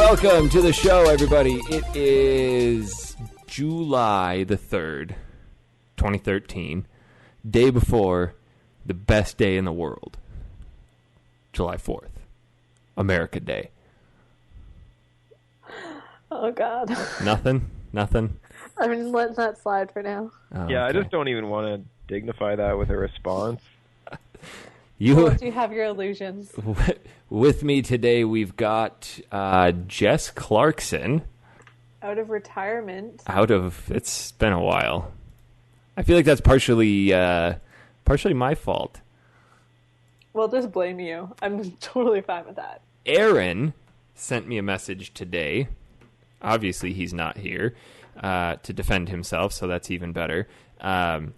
Welcome to the show, everybody. It is July the 3rd, 2013, day before the best day in the world, July 4th, America Day. Oh, God. Nothing? I'm just letting that slide for now. Oh, yeah, okay. I just don't even want to dignify that with a response. You have your illusions. With me today, we've got Jess Clarkson. Out of retirement. It's been a while. I feel like that's partially my fault. Well, just blame you. I'm totally fine with that. Aron sent me a message today. Obviously, he's not here to defend himself, so that's even better.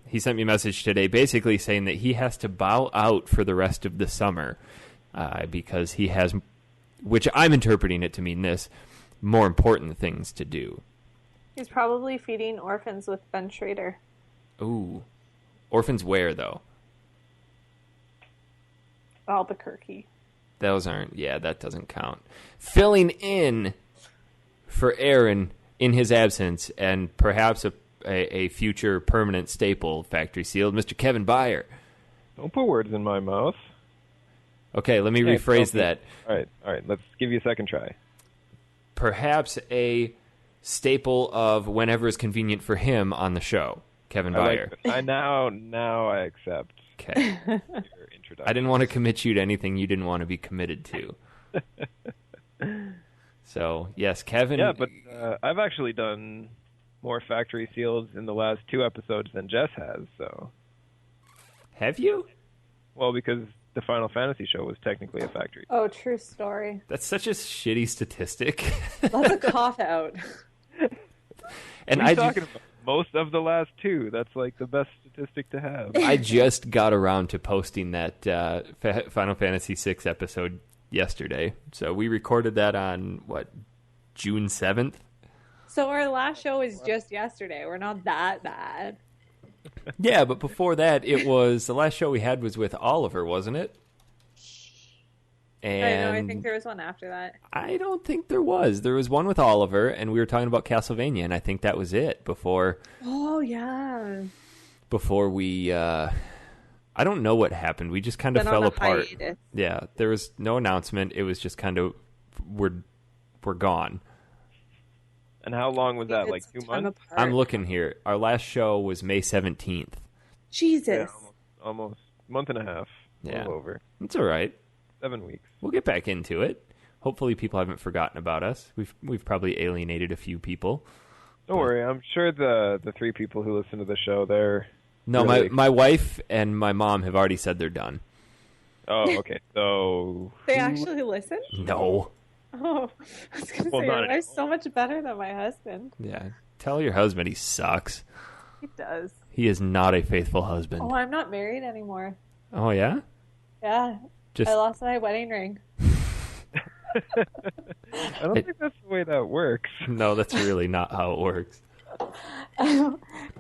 He sent me a message today basically saying that he has to bow out for the rest of the summer because he has, which I'm interpreting it to mean this, more important things to do. He's probably feeding orphans with Ben Schrader. Ooh. Orphans where, though? Albuquerque. That doesn't count. Filling in for Aron in his absence and perhaps a future permanent staple, factory sealed, Mr. Kevin Byer. Don't put words in my mouth. Okay, let me rephrase that. All right, let's give you a second try. Perhaps a staple of whenever is convenient for him on the show, Kevin Byer. Now I accept. Okay. Your introduction. I didn't want to commit you to anything you didn't want to be committed to. So, yes, Kevin. Yeah, but I've actually done more factory seals in the last 2 episodes than Jess has, so. Have you? Well, because the Final Fantasy show was technically a factory. Oh, true story. That's such a shitty statistic. That's a cop-out. And what are you talking about? Most of the last 2. That's like the best statistic to have. I just got around to posting that Final Fantasy VI episode yesterday. So we recorded that on, June 7th? So our last show was just yesterday. We're not that bad. Yeah, but before that, the last show we had was with Oliver, wasn't it? And I think there was one after that. I don't think there was. There was one with Oliver, and we were talking about Castlevania, and I think that was it before. Oh, yeah. Before we, I don't know what happened. We just kind of fell apart. Hiatus. Yeah, there was no announcement. It was just kind of, we're gone. And how long was that? Like 2 months? I'm looking here. Our last show was May 17th. Jesus. Yeah, almost. Month and a half. Yeah. All over. It's all right. 7 weeks. We'll get back into it. Hopefully people haven't forgotten about us. We've probably alienated a few people. Don't worry. I'm sure the 3 people who listen to the show, they're... No, really... my wife and my mom have already said they're done. Oh, okay. So... They actually listen? No. Oh, I was going to say, your wife's so much better than my husband. Yeah. Tell your husband he sucks. He does. He is not a faithful husband. Oh, I'm not married anymore. Oh, yeah? Yeah. I lost my wedding ring. I don't think that's the way that works. No, that's really not how it works. I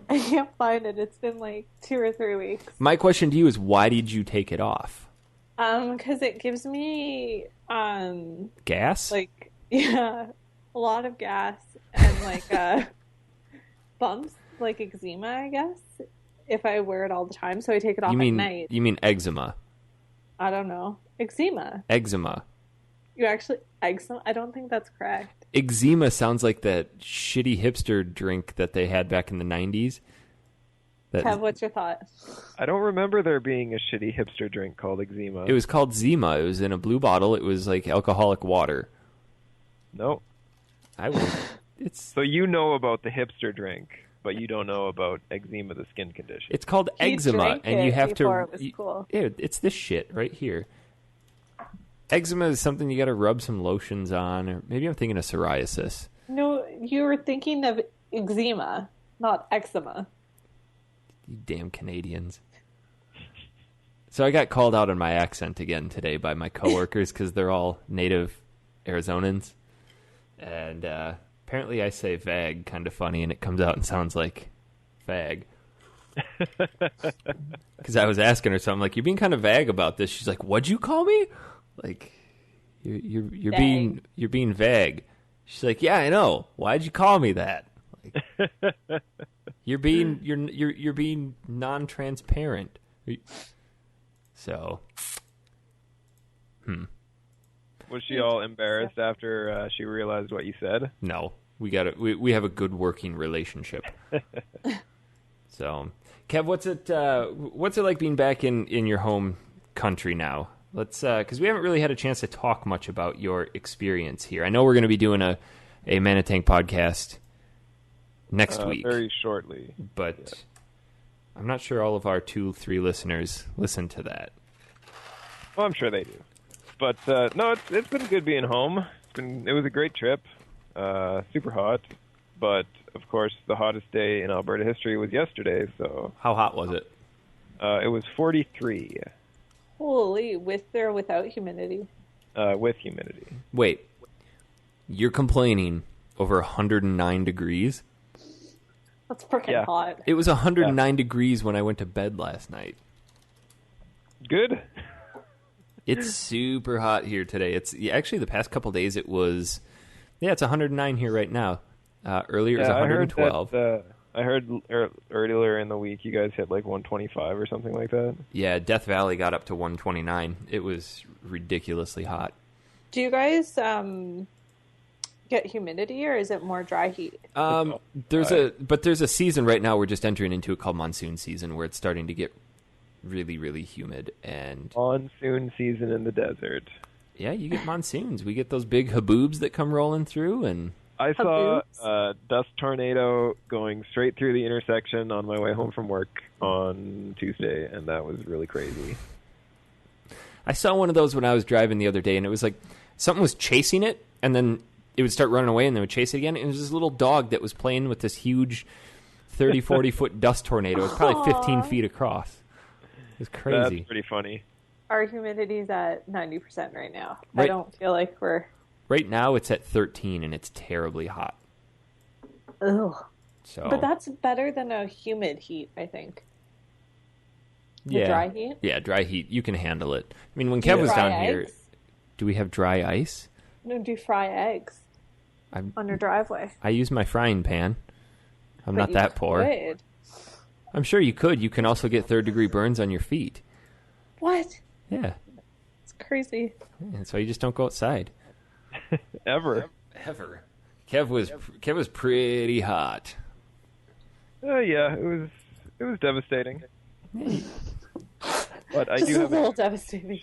can't find it. It's been like 2 or 3 weeks. My question to you is, why did you take it off? Because it gives me gas? Like, yeah, a lot of gas and like bumps, like eczema, I guess, if I wear it all the time. So I take it off at night. You mean eczema? I don't know. Eczema. Eczema. You actually eczema? I don't think that's correct. Eczema sounds like that shitty hipster drink that they had back in the 90s. Kev, what's your thought? I don't remember there being a shitty hipster drink called eczema. It was called Zima. It was in a blue bottle. It was like alcoholic water. No. So you know about the hipster drink, but you don't know about eczema, the skin condition. It's called eczema, and you have to. It was cool. Yeah, it's this shit right here. Eczema is something you got to rub some lotions on, or maybe I'm thinking of psoriasis. No, you were thinking of eczema, not eczema. You damn Canadians. So I got called out on my accent again today by my coworkers because they're all native Arizonans. And apparently I say vag kind of funny, and it comes out and sounds like fag. Because I was asking her, so I'm like, "You're being kind of vague about this." She's like, "What'd you call me?" Like, you're being vague. She's like, yeah, I know. Why'd you call me that? Like, you're being non-transparent. So, Was she all embarrassed after she realized what you said? no, we have a good working relationship. So, Kev, what's it like being back in your home country now? Let's because we haven't really had a chance to talk much about your experience here. I know we're going to be doing a Manitank podcast next week, very shortly, but yeah. I'm not sure all of our 2-3 listeners listen to that. Well, I'm sure they do. But no, it's been good being home. It was a great trip, super hot. But of course, the hottest day in Alberta history was yesterday. So how hot was it? It was 43. Holy, with or without humidity? With humidity. Wait, you're complaining over 109 degrees? That's freaking hot. It was 109 degrees when I went to bed last night. Good. It's super hot here today. It's actually the past couple days it was, it's 109 here right now. Earlier it was 112. I heard earlier in the week you guys hit like 125 or something like that. Yeah, Death Valley got up to 129. It was ridiculously hot. Do you guys get humidity, or is it more dry heat? There's a season right now we're just entering into it called monsoon season, where it's starting to get really, really humid. And monsoon season in the desert. Yeah, you get monsoons. We get those big haboobs that come rolling through, and I saw a dust tornado going straight through the intersection on my way home from work on Tuesday, and that was really crazy. I saw one of those when I was driving the other day, and it was like something was chasing it, and then it would start running away, and they would chase it again. And it was this little dog that was playing with this huge 30, 40-foot dust tornado. It was probably 15 feet across. It was crazy. That's pretty funny. Our humidity's at 90% right now. Right. I don't feel like we're... Right now it's at 13, and it's terribly hot. Ugh. So, but that's better than a humid heat, I think. The dry heat? Yeah, dry heat. You can handle it. I mean, when Kev was down here... Do we have dry ice? No, do fry eggs on your driveway. I use my frying pan. I'm not that poor. Could. I'm sure you could. You can also get third-degree burns on your feet. What? Yeah. It's crazy. And so you just don't go outside. Ever. Kev was pretty hot. Yeah, it was devastating. But I This do is have a little devastating.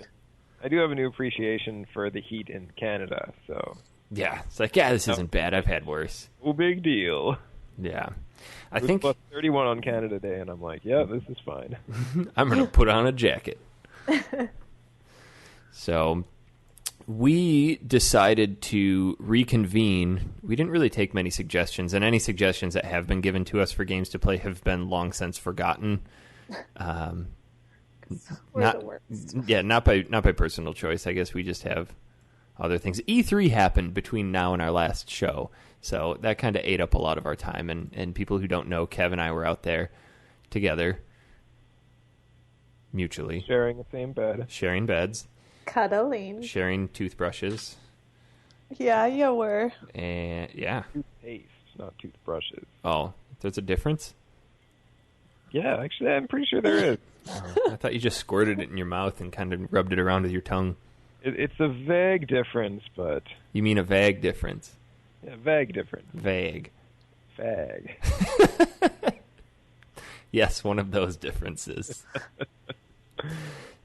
I do have a new appreciation for the heat in Canada. So yeah, it's like this isn't bad. I've had worse. No big deal. Yeah, I think plus 31 on Canada Day, and I'm like, yeah, this is fine. I'm gonna put on a jacket. So we decided to reconvene. We didn't really take many suggestions, and any suggestions that have been given to us for games to play have been long since forgotten. We're the worst. Yeah, not by personal choice. I guess we just have other things. E3 happened between now and our last show, so that kind of ate up a lot of our time. And people who don't know, Kev and I were out there together, mutually sharing the same bed, sharing beds, cuddling, sharing toothbrushes. Yeah, you were. And yeah, toothpaste, not toothbrushes. Oh, there's a difference? Yeah, actually, I'm pretty sure there is. I thought you just squirted it in your mouth and kind of rubbed it around with your tongue. It's a vague difference, but... You mean a vague difference? Yeah, vague difference. Vague. Fag. Yes, one of those differences.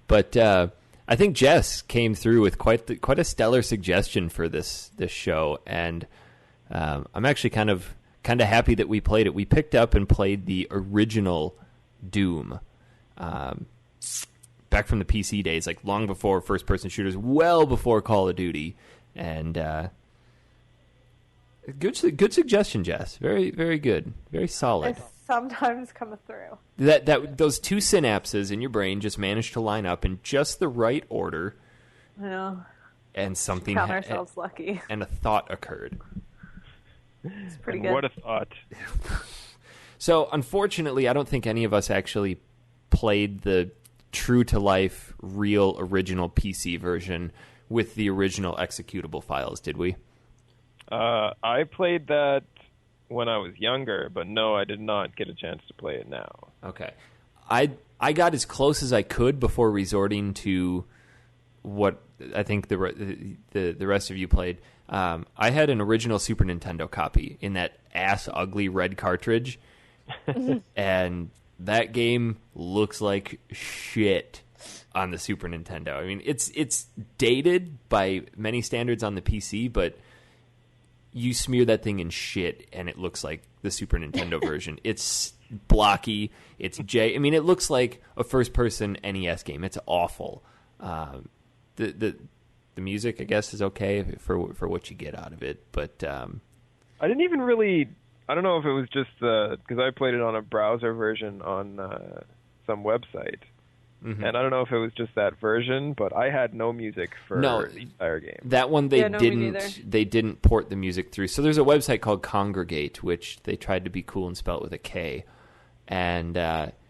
But I think Jess came through with quite a stellar suggestion for this show, and I'm actually kind of happy that we played it. We picked up and played the original Doom. Back from the PC days, like long before first-person shooters, well before Call of Duty, and good suggestion, Jess. Very, very good, very solid. It sometimes comes through. That those two synapses in your brain just managed to line up in just the right order. I know. And something Count ourselves lucky. And a thought occurred. It's pretty good. What a thought. So, unfortunately, I don't think any of us actually played the true-to-life, real, original PC version with the original executable files, did we? I played that when I was younger, but no, I did not get a chance to play it now. Okay. I got as close as I could before resorting to what I think the rest of you played. I had an original Super Nintendo copy in that ass-ugly red cartridge, and that game looks like shit on the Super Nintendo. I mean, it's dated by many standards on the PC, but you smear that thing in shit, and it looks like the Super Nintendo version. It's blocky. I mean, it looks like a first-person NES game. It's awful. The music, I guess, is okay for what you get out of it, but I didn't even really. I don't know if it was just because I played it on a browser version on some website, and I don't know if it was just that version, but I had no music for the entire game. That one they didn't port the music through. So there's a website called Congregate, which they tried to be cool and spell it with a K, and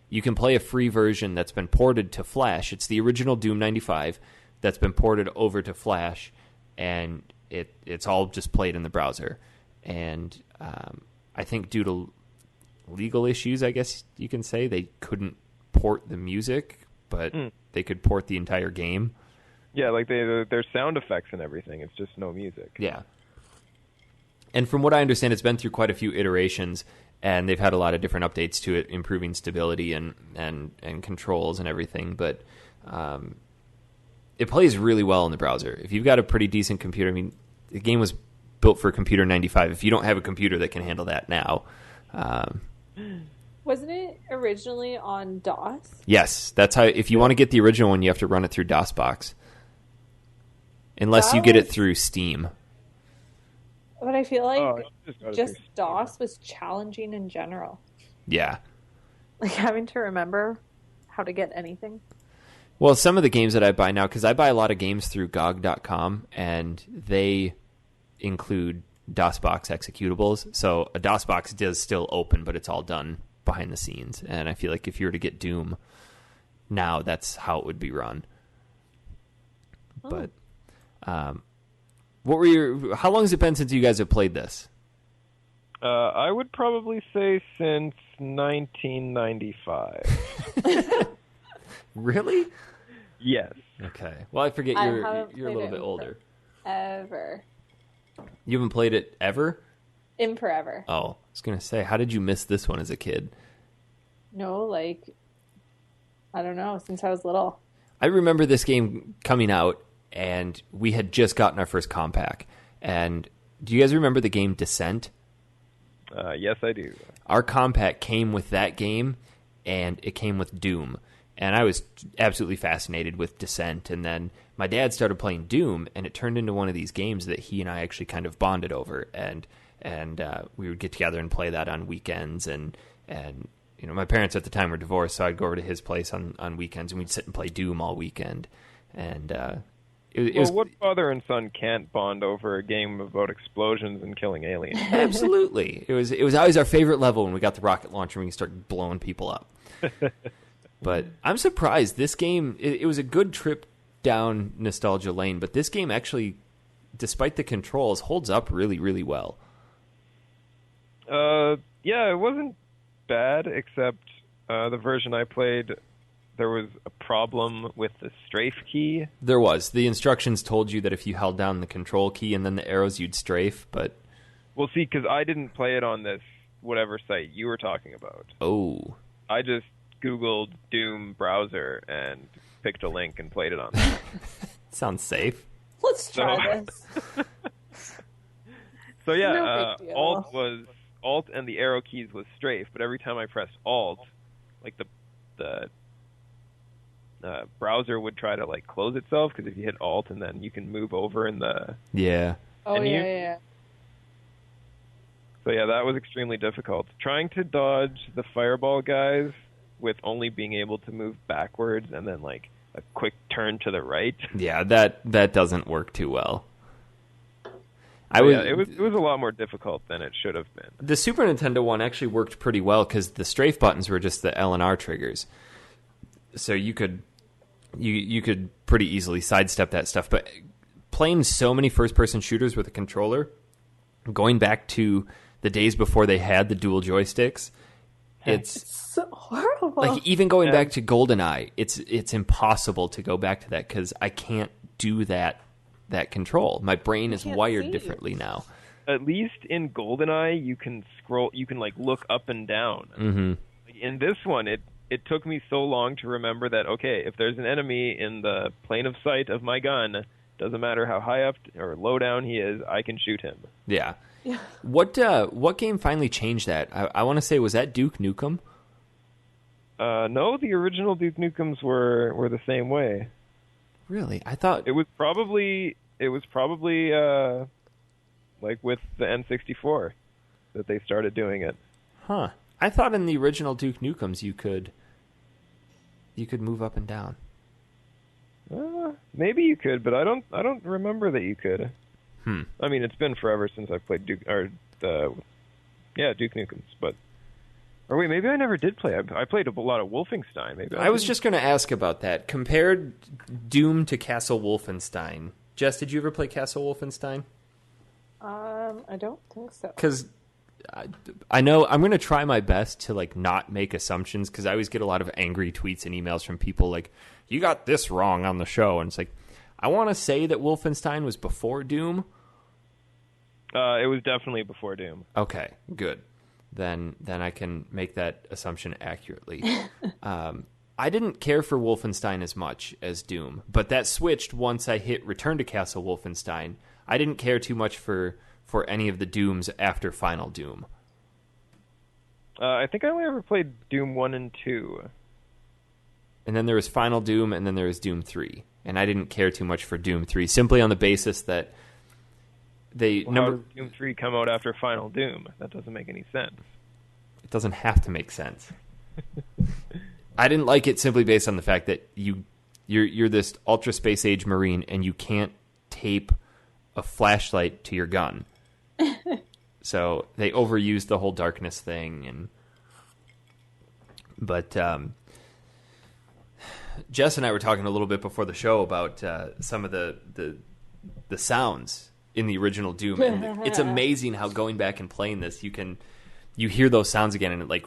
you can play a free version that's been ported to Flash. It's the original Doom 95 that's been ported over to Flash, and it's all just played in the browser. And I think due to legal issues, I guess you can say, they couldn't port the music, but they could port the entire game. Yeah, like there's sound effects and everything. It's just no music. Yeah. And from what I understand, it's been through quite a few iterations, and they've had a lot of different updates to it, improving stability and controls and everything. But it plays really well in the browser. If you've got a pretty decent computer, I mean, the game was built for Computer 95. If you don't have a computer that can handle that now. Wasn't it originally on DOS? Yes, that's how. If you want to get the original one, you have to run it through DOSBox. Unless you get it through Steam. But I feel like just DOS was challenging in general. Yeah. Like having to remember how to get anything. Well, some of the games that I buy now, because I buy a lot of games through GOG.com, and they include DOSBox executables. So a DOSBox does still open, but it's all done behind the scenes. And I feel like if you were to get Doom now, that's how it would be run. Oh. But how long has it been since you guys have played this? I would probably say since 1995. Really? Yes. Okay. Well, I forget you're a little bit older. Ever. You haven't played it ever? In forever. Oh, I was going to say, how did you miss this one as a kid? No, like, I don't know, since I was little. I remember this game coming out, and we had just gotten our first compact. And do you guys remember the game Descent? Yes, I do. Our compact came with that game, and it came with Doom. And I was absolutely fascinated with Descent. And then my dad started playing Doom, and it turned into one of these games that he and I actually kind of bonded over. And we would get together and play that on weekends. And you know, my parents at the time were divorced, so I'd go over to his place on weekends, and we'd sit and play Doom all weekend. And it was, what father and son can't bond over a game about explosions and killing aliens? Absolutely. It was always our favorite level when we got the rocket launcher and we started blowing people up. But I'm surprised. This game, it was a good trip down nostalgia lane, but this game actually, despite the controls, holds up really, really well. Yeah, it wasn't bad, except the version I played, there was a problem with the strafe key. There was. The instructions told you that if you held down the control key and then the arrows, you'd strafe, but... Well, see, because I didn't play it on this whatever site you were talking about. Oh. I just Googled Doom browser and picked a link and played it on that. Sounds safe. Let's try this. So yeah, Alt and the arrow keys was strafe, but every time I pressed Alt, like the browser would try to like close itself, because if you hit Alt and then you can move over in the menu. Yeah. So yeah, that was extremely difficult. Trying to dodge the fireball guys with only being able to move backwards and then like a quick turn to the right. Yeah, that doesn't work too well. It was a lot more difficult than it should have been. The Super Nintendo one actually worked pretty well because the strafe buttons were just the L and R triggers, so you could pretty easily sidestep that stuff. But playing so many first-person shooters with a controller, going back to the days before they had the dual joysticks, it's so horrible. like even going back to GoldenEye, it's impossible to go back to that because I can't do that control. My brain is wired save. differently now. At least in GoldenEye, you can scroll. You can like look up and down. Mm-hmm. In this one, it took me so long to remember that. Okay, if there's an enemy in the plane of sight of my gun, doesn't matter how high up or low down he is, I can shoot him. Yeah. What game finally changed that? I want to say, was that Duke Nukem? No, the original Duke Nukems were the same way. Really? I thought It was probably like with the N64 that they started doing it. Huh. I thought in the original Duke Nukems you could move up and down. Maybe you could, but I don't remember that you could. Hmm. I mean, it's been forever since I played Duke Nukems, but or wait, maybe I never did play. I played a lot of Wolfenstein. Maybe I was just going to ask about that. Compared Doom to Castle Wolfenstein. Jess, did you ever play Castle Wolfenstein? I don't think so. Because I know I'm going to try my best to like not make assumptions because I always get a lot of angry tweets and emails from people like, you got this wrong on the show. And it's like, I want to say that Wolfenstein was before Doom. It was definitely before Doom. Okay, good. Then I can make that assumption accurately. I didn't care for Wolfenstein as much as Doom, but that switched once I hit Return to Castle Wolfenstein. I didn't care too much for any of the Dooms after Final Doom. I think I only ever played Doom 1 and 2. And then there was Final Doom, and then there was Doom 3. And I didn't care too much for Doom 3, simply on the basis that they... How does Doom 3 come out after Final Doom? That doesn't make any sense. It doesn't have to make sense. I didn't like it simply based on the fact that you're this Ultra Space Age Marine, and you can't tape a flashlight to your gun. So they overused the whole darkness thing, but Jess and I were talking a little bit before the show about some of the sounds in the original Doom, and it's amazing how going back and playing this, you hear those sounds again, and it like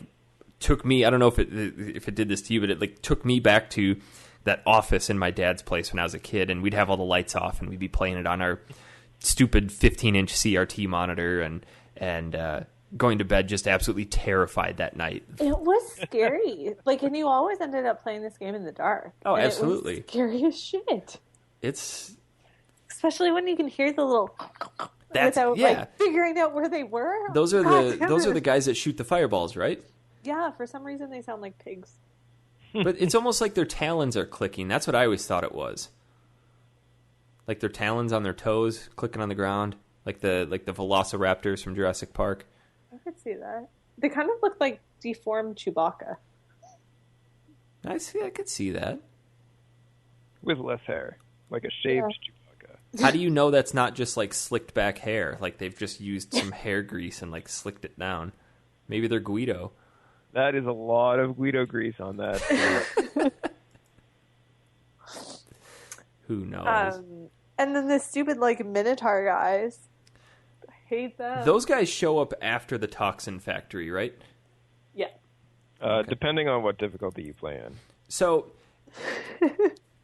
took me. I don't know if it did this to you, but it like took me back to that office in my dad's place when I was a kid, and we'd have all the lights off, and we'd be playing it on our stupid 15-inch CRT monitor, and going to bed just absolutely terrified that night. It was scary. And you always ended up playing this game in the dark. Oh, and absolutely. It was scary as shit. It's... Especially when you can hear the little... without figuring out where they were. Those are the guys that shoot the fireballs, right? Yeah, for some reason they sound like pigs. But it's almost like their talons are clicking. That's what I always thought it was. Like their talons on their toes clicking on the ground, like the velociraptors from Jurassic Park. I could see that. They kind of look like deformed Chewbacca. I could see that. With less hair, like a shaved Chewbacca. How do you know that's not just like slicked back hair? Like they've just used some hair grease and like slicked it down. Maybe they're Guido. That is a lot of Guido grease on that. Who knows? And then the stupid Minotaur guys. I hate them. Those guys show up after the Toxin Factory, right? Yeah. Okay. Depending on what difficulty you play in. So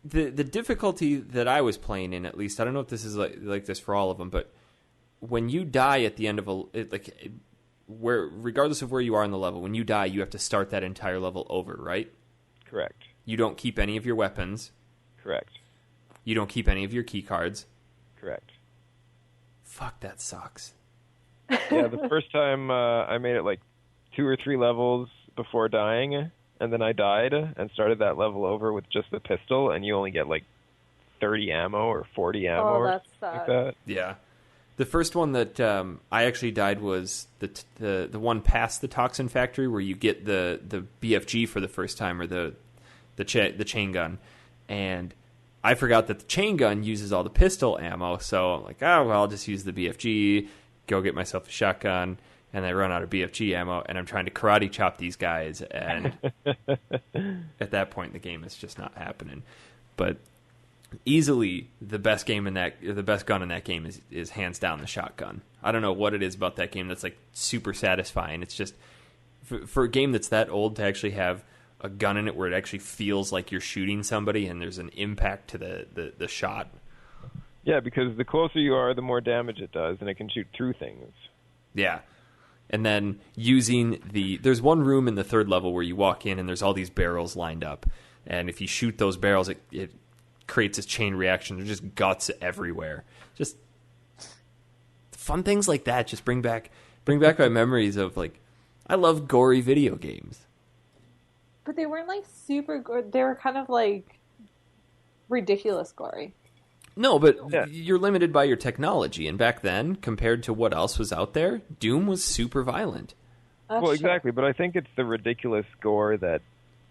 the difficulty that I was playing in, at least, I don't know if this is like this for all of them, but when you die at the end of regardless of where you are in the level, when you die, you have to start that entire level over, right? Correct. You don't keep any of your weapons. Correct. You don't keep any of your key cards. Correct. Fuck, that sucks. Yeah, the first time I made it 2 or 3 levels before dying, and then I died and started that level over with just the pistol, and you only get 30 ammo or 40 ammo or something like that. Yeah. The first one that I actually died was the one past the Toxin Factory, where you get the BFG for the first time, or the chain gun, and I forgot that the chain gun uses all the pistol ammo, so I'm like, oh well, I'll just use the BFG, go get myself a shotgun, and I run out of BFG ammo, and I'm trying to karate chop these guys, and at that point the game is just not happening. But easily the best gun in that game is hands down the shotgun. I don't know what it is about that game that's like super satisfying. It's just for a game that's that old to actually have a gun in it where it actually feels like you're shooting somebody and there's an impact to the shot. Yeah, because the closer you are, the more damage it does, and it can shoot through things. Yeah. And then there's one room in the third level where you walk in and there's all these barrels lined up. And if you shoot those barrels, it creates this chain reaction. There's just guts everywhere. Just fun things like that just bring back my memories of, like, I love gory video games. But they weren't like super good. They were kind of like ridiculous gory. No, but you're limited by your technology. And back then, compared to what else was out there, Doom was super violent. Well, exactly. But I think it's the ridiculous gore that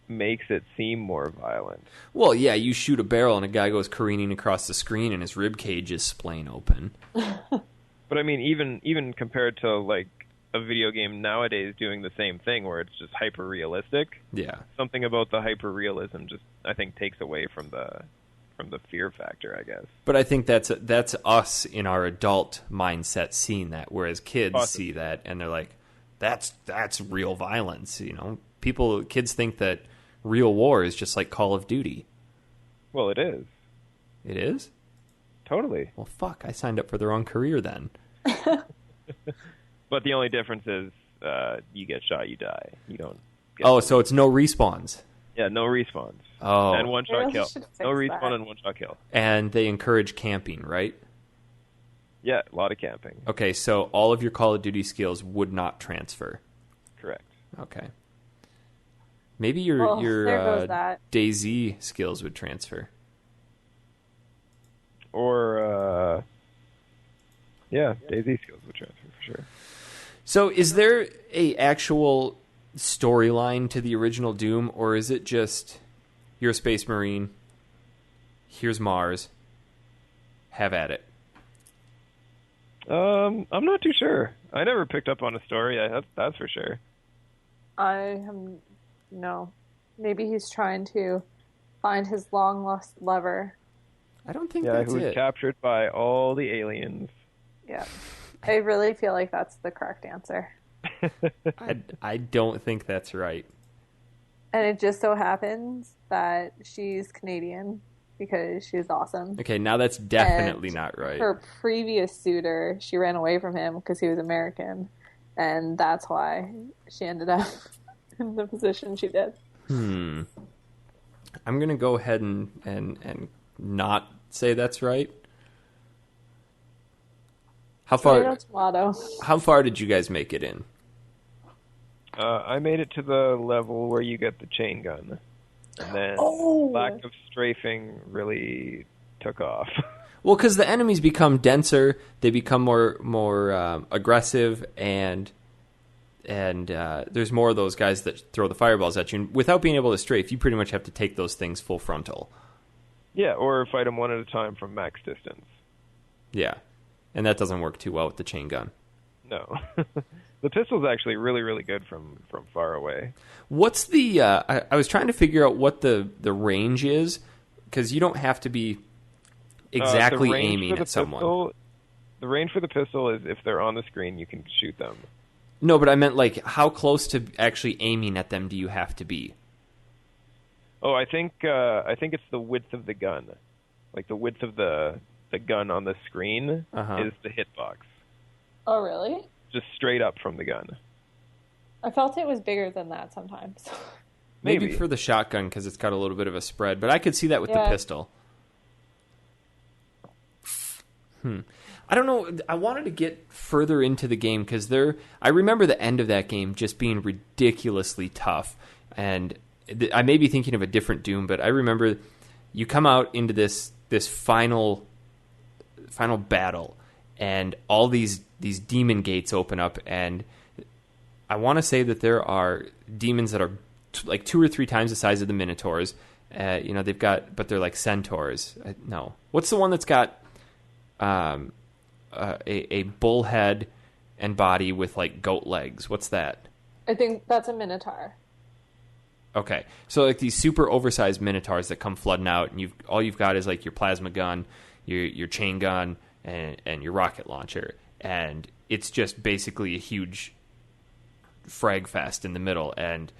makes it seem more violent. Well, yeah, you shoot a barrel and a guy goes careening across the screen and his rib cage is splaying open. But I mean, even compared to like a video game nowadays doing the same thing where it's just hyper realistic. Yeah. Something about the hyper realism just, I think, takes away from the fear factor, I guess. But I think that's us in our adult mindset seeing that, whereas kids see that and they're like, that's real violence, you know. Kids think that real war is just like Call of Duty. Well, it is. It is? Totally. Well, fuck, I signed up for the wrong career then. But the only difference is you get shot, you die. You don't so it's no respawns. Yeah, no respawns. Oh. And one-shot kill. No respawn that. and one-shot kill. And they encourage camping, right? Yeah, a lot of camping. Okay, so all of your Call of Duty skills would not transfer. Okay. Maybe your DayZ skills would transfer. Or, DayZ skills would transfer for sure. So is there a actual storyline to the original Doom, or is it just you're a space marine, here's Mars, have at it? I'm not too sure. I never picked up on a story. That's for sure. No. Maybe he's trying to find his long lost lover. I don't think that's who was captured by all the aliens. Yeah. I really feel like that's the correct answer. I don't think that's right. And it just so happens that she's Canadian because she's awesome. Okay, now that's definitely not right. Her previous suitor, she ran away from him because he was American. And that's why she ended up in the position she did. I'm going to go ahead and not say that's right. How far did you guys make it in? I made it to the level where you get the chain gun. And then lack of strafing really took off. Well, because the enemies become denser, they become more aggressive, and there's more of those guys that throw the fireballs at you. And without being able to strafe, you pretty much have to take those things full frontal. Yeah, or fight them one at a time from max distance. Yeah, and that doesn't work too well with the chain gun. No. The pistol's actually really, really good from far away. What's the... I was trying to figure out what the range is, because you don't have to be exactly aiming at someone. The range for the pistol is if they're on the screen, you can shoot them. No, but I meant, like, how close to actually aiming at them do you have to be? Oh, I think it's the width of the gun. Like, the width of the gun on the screen is the hitbox. Oh, really? Just straight up from the gun. I felt it was bigger than that sometimes. Maybe for the shotgun, because it's got a little bit of a spread, but I could see that with the pistol. I don't know. I wanted to get further into the game, because I remember the end of that game just being ridiculously tough, and I may be thinking of a different Doom, but I remember you come out into this final battle, and all these demon gates open up, and I want to say that there are demons that are like 2 or 3 times the size of the Minotaurs. But they're like centaurs. No, what's the one that's got a bull head and body with like goat legs? What's that? I think that's a Minotaur. Okay, so like these super oversized Minotaurs that come flooding out, and all you've got is like your plasma gun, your chain gun, and your rocket launcher, and it's just basically a huge frag fest in the middle, and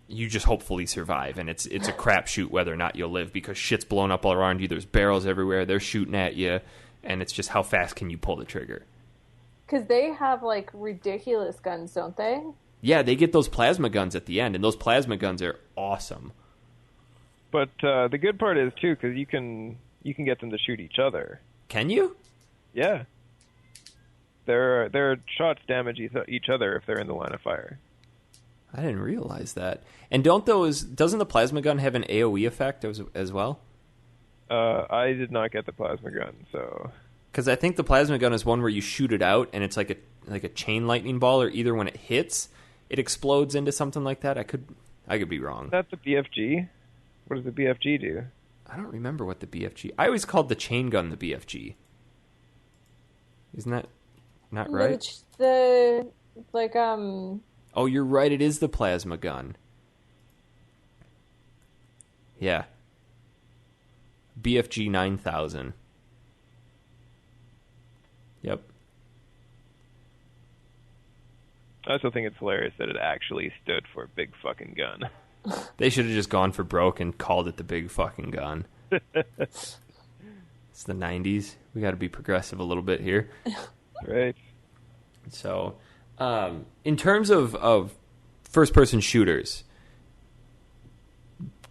you just hopefully survive, and it's a crapshoot whether or not you'll live because shit's blown up all around you. There's barrels everywhere. They're shooting at you, and it's just how fast can you pull the trigger? Because they have like ridiculous guns, don't they? Yeah, they get those plasma guns at the end, and those plasma guns are awesome. But the good part is too, because you can get them to shoot each other. Can you? Yeah. Their shots damage each other if they're in the line of fire. I didn't realize that. And doesn't the plasma gun have an AoE effect as well? I did not get the plasma gun, so... Because I think the plasma gun is one where you shoot it out, and it's like a chain lightning ball, or either when it hits, it explodes into something like that. I could be wrong. Is that the BFG? What does the BFG do? I don't remember what the BFG... I always called the chain gun the BFG. Isn't that not right? Oh, you're right. It is the plasma gun. Yeah. BFG 9000. Yep. I also think it's hilarious that it actually stood for big fucking gun. They should have just gone for broke and called it the big fucking gun. It's the 90s. We got to be progressive a little bit here. Right. So, in terms of first-person shooters,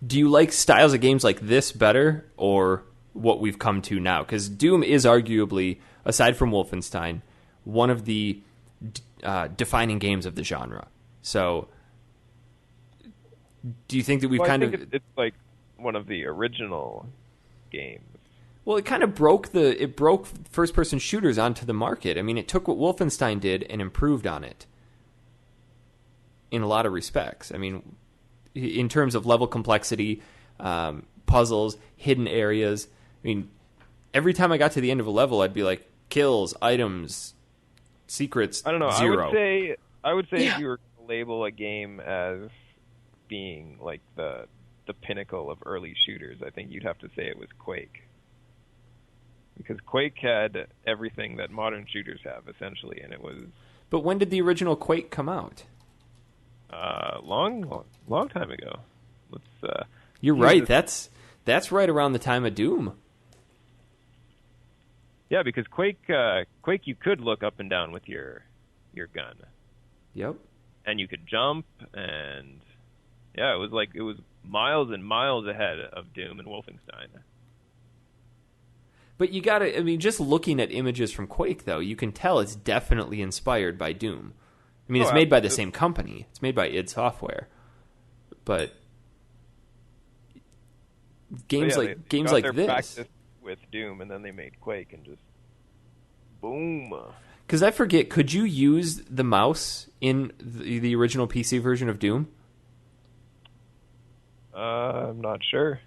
do you like styles of games like this better or what we've come to now? Because Doom is arguably, aside from Wolfenstein, one of the defining games of the genre. So, do you think that we've it's like one of the original games. Well, it kind of broke first-person shooters onto the market. I mean, it took what Wolfenstein did and improved on it in a lot of respects. I mean, in terms of level complexity, puzzles, hidden areas. I mean, every time I got to the end of a level, I'd be like, kills, items, secrets, I don't know. 0. I would say if you were to label a game as being like the pinnacle of early shooters, I think you'd have to say it was Quake. Because Quake had everything that modern shooters have, essentially, and it was... But when did the original Quake come out? Long time ago. You're right. That's right around the time of Doom. Yeah, because Quake you could look up and down with your gun. Yep. And you could jump, and yeah, it was miles and miles ahead of Doom and Wolfenstein. But you gotta, I mean, just looking at images from Quake, though, you can tell it's definitely inspired by Doom. I mean, it's made by the same company. It's made by id Software. But games like this... practice with Doom, and then they made Quake, and just boom. Because I forget, could you use the mouse in the original PC version of Doom? I'm not sure.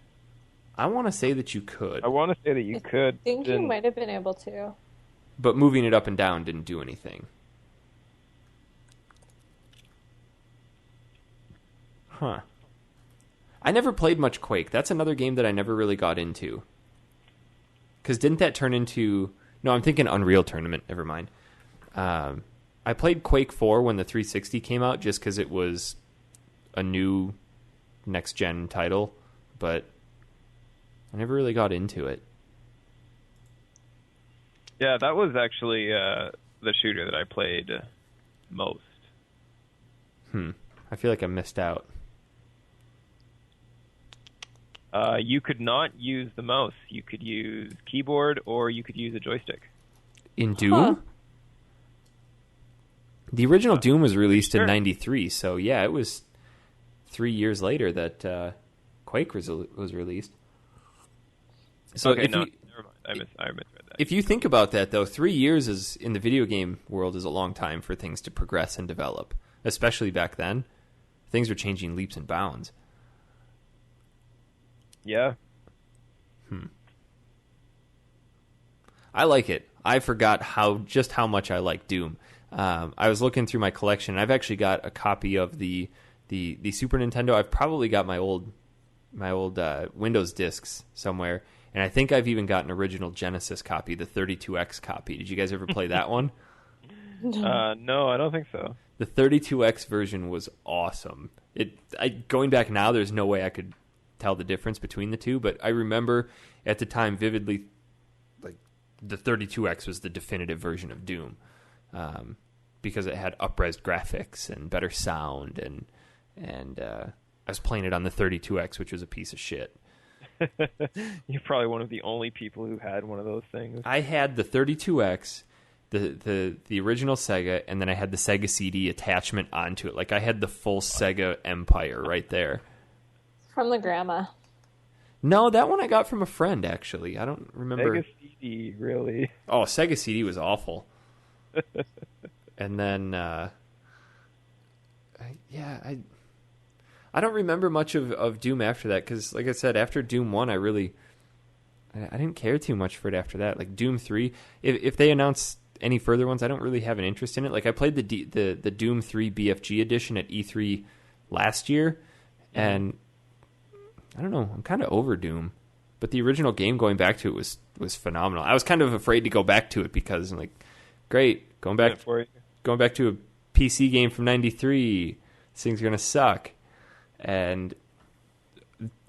I want to say that you could. I want to say that you could. I think you might have been able to. But moving it up and down didn't do anything. Huh. I never played much Quake. That's another game that I never really got into. Because didn't that turn into... No, I'm thinking Unreal Tournament. Never mind. I played Quake 4 when the 360 came out just because it was a new next-gen title. But I never really got into it. Yeah, that was actually the shooter that I played most. I feel like I missed out. You could not use the mouse. You could use keyboard or you could use a joystick. In Doom? Huh. The original Doom was released in 93, so yeah, it was 3 years later that Quake was released. So okay, never mind. I misread that. If you think about that, though, 3 years in the video game world is a long time for things to progress and develop, especially back then. Things were changing leaps and bounds. Yeah. I like it. I forgot just how much I like Doom. I was looking through my collection. I've actually got a copy of the the Super Nintendo. I've probably got my old Windows discs somewhere, and I think I've even got an original Genesis copy, the 32X copy. Did you guys ever play that one? No, I don't think so. The 32X version was awesome. Going back now, there's no way I could tell the difference between the two, but I remember at the time vividly, like, the 32X was the definitive version of Doom, because it had up-res graphics and better sound, and I was playing it on the 32X, which was a piece of shit. You're probably one of the only people who had one of those things. I had the 32X, the original Sega, and then I had the Sega CD attachment onto it. Like, I had the full Sega empire right there. From the grandma. No, that one I got from a friend, actually. I don't remember. Sega CD, really? Oh, Sega CD was awful. And then, I don't remember much of Doom after that, because, like I said, after Doom 1, I didn't care too much for it after that. Like, Doom 3, if they announce any further ones, I don't really have an interest in it. Like, I played the Doom 3 BFG edition at E3 last year, and I don't know, I'm kind of over Doom. But the original game, going back to it, was phenomenal. I was kind of afraid to go back to it because I'm like, great, going back to a PC game from '93, this thing's going to suck. And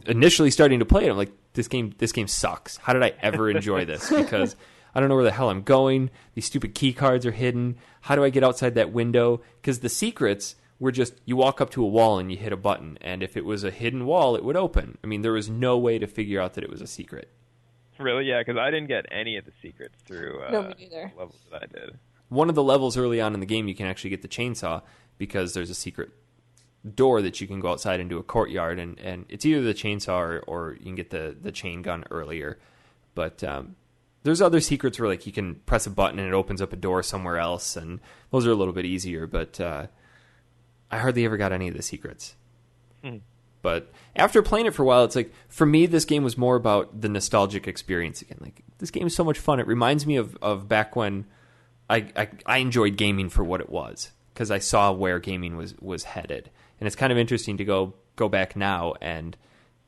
initially starting to play it, I'm like, this game sucks. How did I ever enjoy this? Because I don't know where the hell I'm going. These stupid key cards are hidden. How do I get outside that window? Because the secrets were just, you walk up to a wall and you hit a button, and if it was a hidden wall, it would open. I mean, there was no way to figure out that it was a secret. Really? Yeah, because I didn't get any of the secrets through no, me neither. levels that I did. One of the levels early on in the game, you can actually get the chainsaw because there's a secret door that you can go outside into a courtyard, and it's either the chainsaw or you can get the chain gun earlier. But there's other secrets where, like, you can press a button and it opens up a door somewhere else, and those are a little bit easier, but I hardly ever got any of the secrets. But after playing it for a while, it's like, for me, this game was more about the nostalgic experience again. Like, this game is so much fun. It reminds me of back when I enjoyed gaming for what it was, because I saw where gaming was headed. And it's kind of interesting to go back now and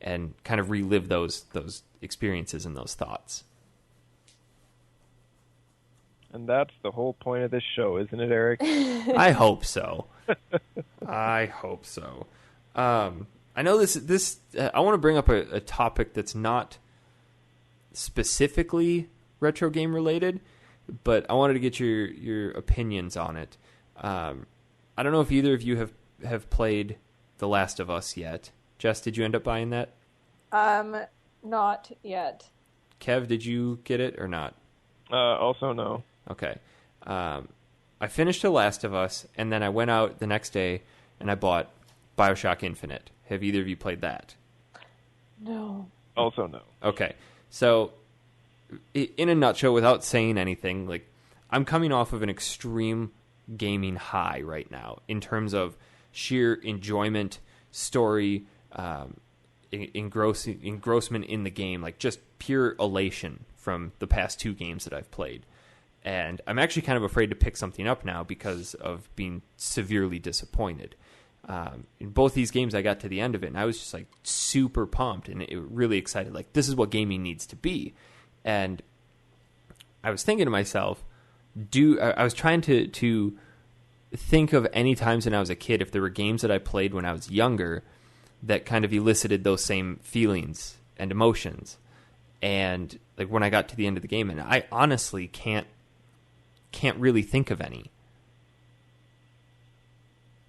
kind of relive those experiences and those thoughts. And that's the whole point of this show, isn't it, Eric? I hope so. I hope so. I know this. I want to bring up a topic that's not specifically retro game related, but I wanted to get your opinions on it. I don't know if either of you have played The Last of Us yet. Jess, did you end up buying that? Not yet. Kev, did you get it or not? Also no. Okay. I finished The Last of Us, and then I went out the next day and I bought BioShock Infinite. Have either of you played that? No. Also no. Okay. So, in a nutshell, without saying anything, like, I'm coming off of an extreme gaming high right now in terms of sheer enjoyment, story, engrossment in the game, like just pure elation from the past two games that I've played. And I'm actually kind of afraid to pick something up now because of being severely disappointed. In both these games, I got to the end of it, and I was just like super pumped and really excited. Like, this is what gaming needs to be. And I was thinking to myself, I was trying to think of any times when I was a kid, if there were games that I played when I was younger that kind of elicited those same feelings and emotions. And like when I got to the end of the game, and I honestly can't really think of any.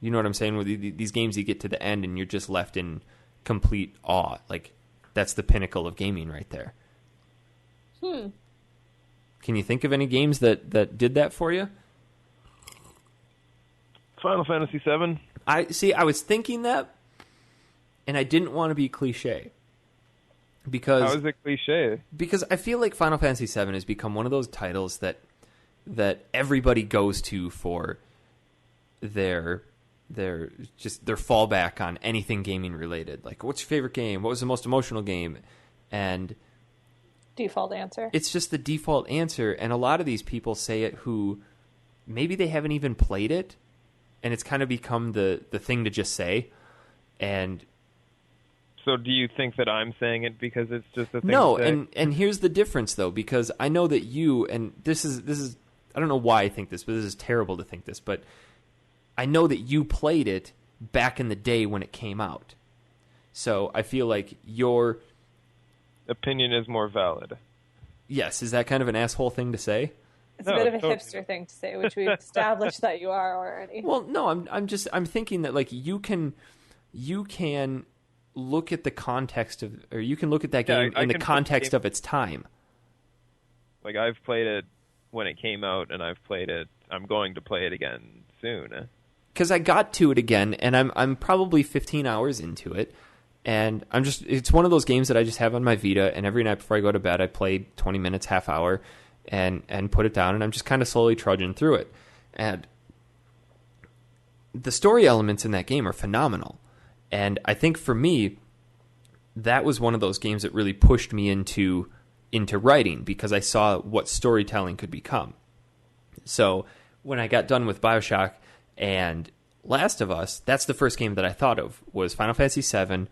You know what I'm saying? With these games, you get to the end and you're just left in complete awe. Like, that's the pinnacle of gaming right there. Can you think of any games that did that for you? Final Fantasy VII. I was thinking that, and I didn't want to be cliche. Because how is it cliche? Because I feel like Final Fantasy VII has become one of those titles that everybody goes to for their fallback on anything gaming related. Like, what's your favorite game? What was the most emotional game? And default answer. It's just the default answer, and a lot of these people say it who maybe they haven't even played it, and it's kind of become the thing to just say. And So do you think that I'm saying it because it's just a thing no, to say? and here's the difference though, because I know that you, and this is I don't know why I think this, but this is terrible to think this, but I know that you played it back in the day when it came out. So I feel like your Opinion is more valid. yes, is that kind of an asshole thing to say? It's No, a bit of a totally hipster thing to say, which we've established that you are already. Well, no, I'm thinking that like you can look at the context of, or you can look at that game I in the can put the context game- of its time. Like, I've played it when it came out, and I'm going to play it again soon. Because I got to it again, and I'm probably 15 hours into it, and it's one of those games that I just have on my Vita, and every night before I go to bed, I play 20 minutes, half hour, and put it down, and I'm just kind of slowly trudging through it. And the story elements in that game are phenomenal. And I think for me, that was one of those games that really pushed me into writing, because I saw what storytelling could become. So when I got done with BioShock and Last of Us, that's the first game that I thought of, was Final Fantasy VII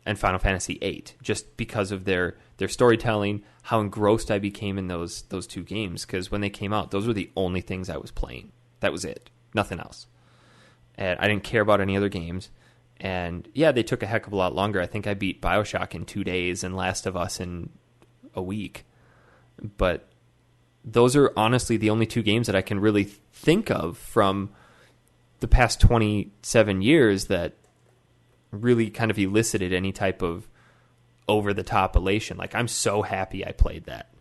and Final Fantasy VIII, just because of their storytelling, how engrossed I became in those two games, because when they came out, those were the only things I was playing. That was it. Nothing else. And I didn't care about any other games. And yeah, they took a heck of a lot longer. I think I beat BioShock in 2 days and Last of Us in a week. But those are honestly the only two games that I can really think of from the past 27 years that really kind of elicited any type of over-the-top elation. Like, I'm so happy I played that.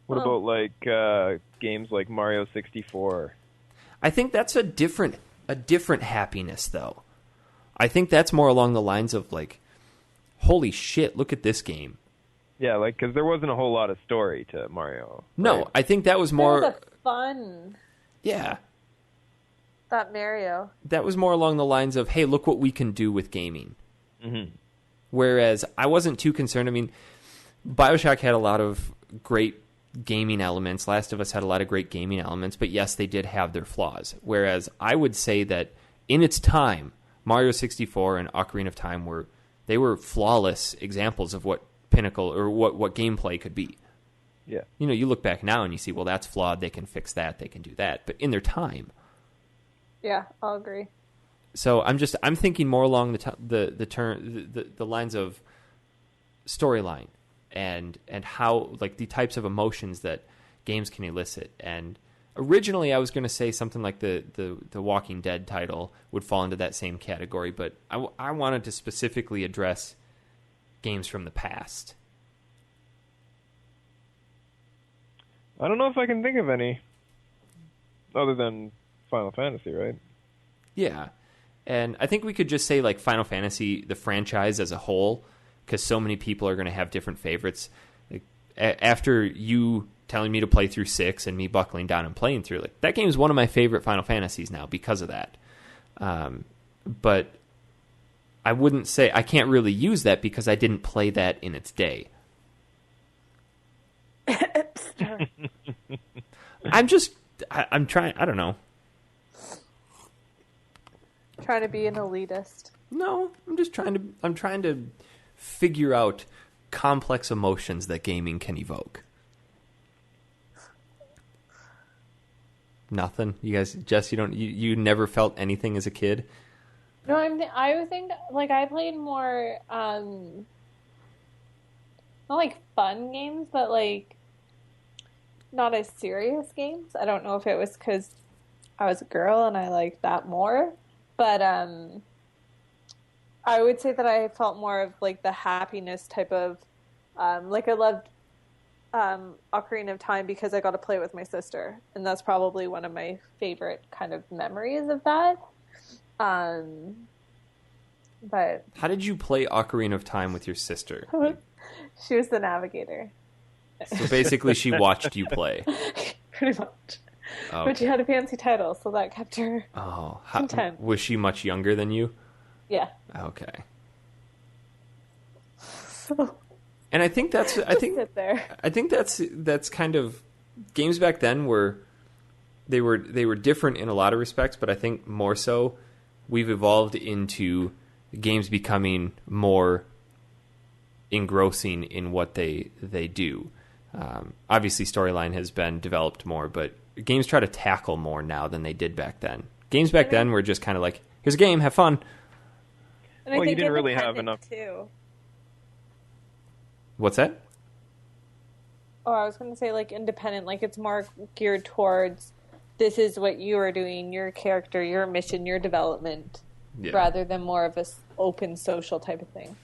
What about, like, games like Mario 64? I think that's a different happiness, though. I think that's more along the lines of, like, holy shit, look at this game. Yeah, like, because there wasn't a whole lot of story to Mario. No, right? I think that was more... That was a fun... Yeah. That Mario. That was more along the lines of, hey, look what we can do with gaming. Mm-hmm. Whereas I wasn't too concerned. I mean, BioShock had a lot of great gaming elements. Last of Us had a lot of great gaming elements, but yes, they did have their flaws. Whereas I would say that in its time, Mario 64 and Ocarina of Time were flawless examples of what pinnacle or what gameplay could be. Yeah. You know, you look back now and you see, well, that's flawed. They can fix that. They can do that. But in their time. Yeah, I'll agree. So I'm thinking more along the lines of storyline and how, like, the types of emotions that games can elicit. And originally I was going to say something like the Walking Dead title would fall into that same category, but I wanted to specifically address games from the past. I don't know if I can think of any other than Final Fantasy, right? Yeah. And I think we could just say, like, Final Fantasy, the franchise as a whole, because so many people are going to have different favorites. Like, after you telling me to play through 6 and me buckling down and playing through, like, that game is one of my favorite Final Fantasies now because of that. But I wouldn't say, I can't really use that because I didn't play that in its day. I'm trying, I don't know. Trying to be an elitist. No, I'm trying to figure out complex emotions that gaming can evoke. Nothing. You guys, Jess, you never felt anything as a kid? No, I would think, like, I played more, not like fun games, but like not as serious games. I don't know if it was because I was a girl and I liked that more, but I would say that I felt more of like the happiness type of, like I loved Ocarina of Time because I got to play with my sister, and that's probably one of my favorite kind of memories of that. But how did you play Ocarina of Time with your sister? She was the navigator. So basically, she watched you play. Pretty much. Okay. But she had a fancy title, so that kept her content. Was she much younger than you? Yeah. Okay. So, and I think sit there. I think that's kind of, games back then were they were different in a lot of respects, but I think more so we've evolved into games becoming more engrossing in what they do. Obviously, storyline has been developed more, but games try to tackle more now than they did back then. Games back then were just kind of like, here's a game, have fun. And Well, I think you didn't really have independent, enough. too. What's that? Oh, I was going to say, like, independent, like, it's more geared towards this is what you are doing, your character, your mission, your development, rather than more of a open social type of thing.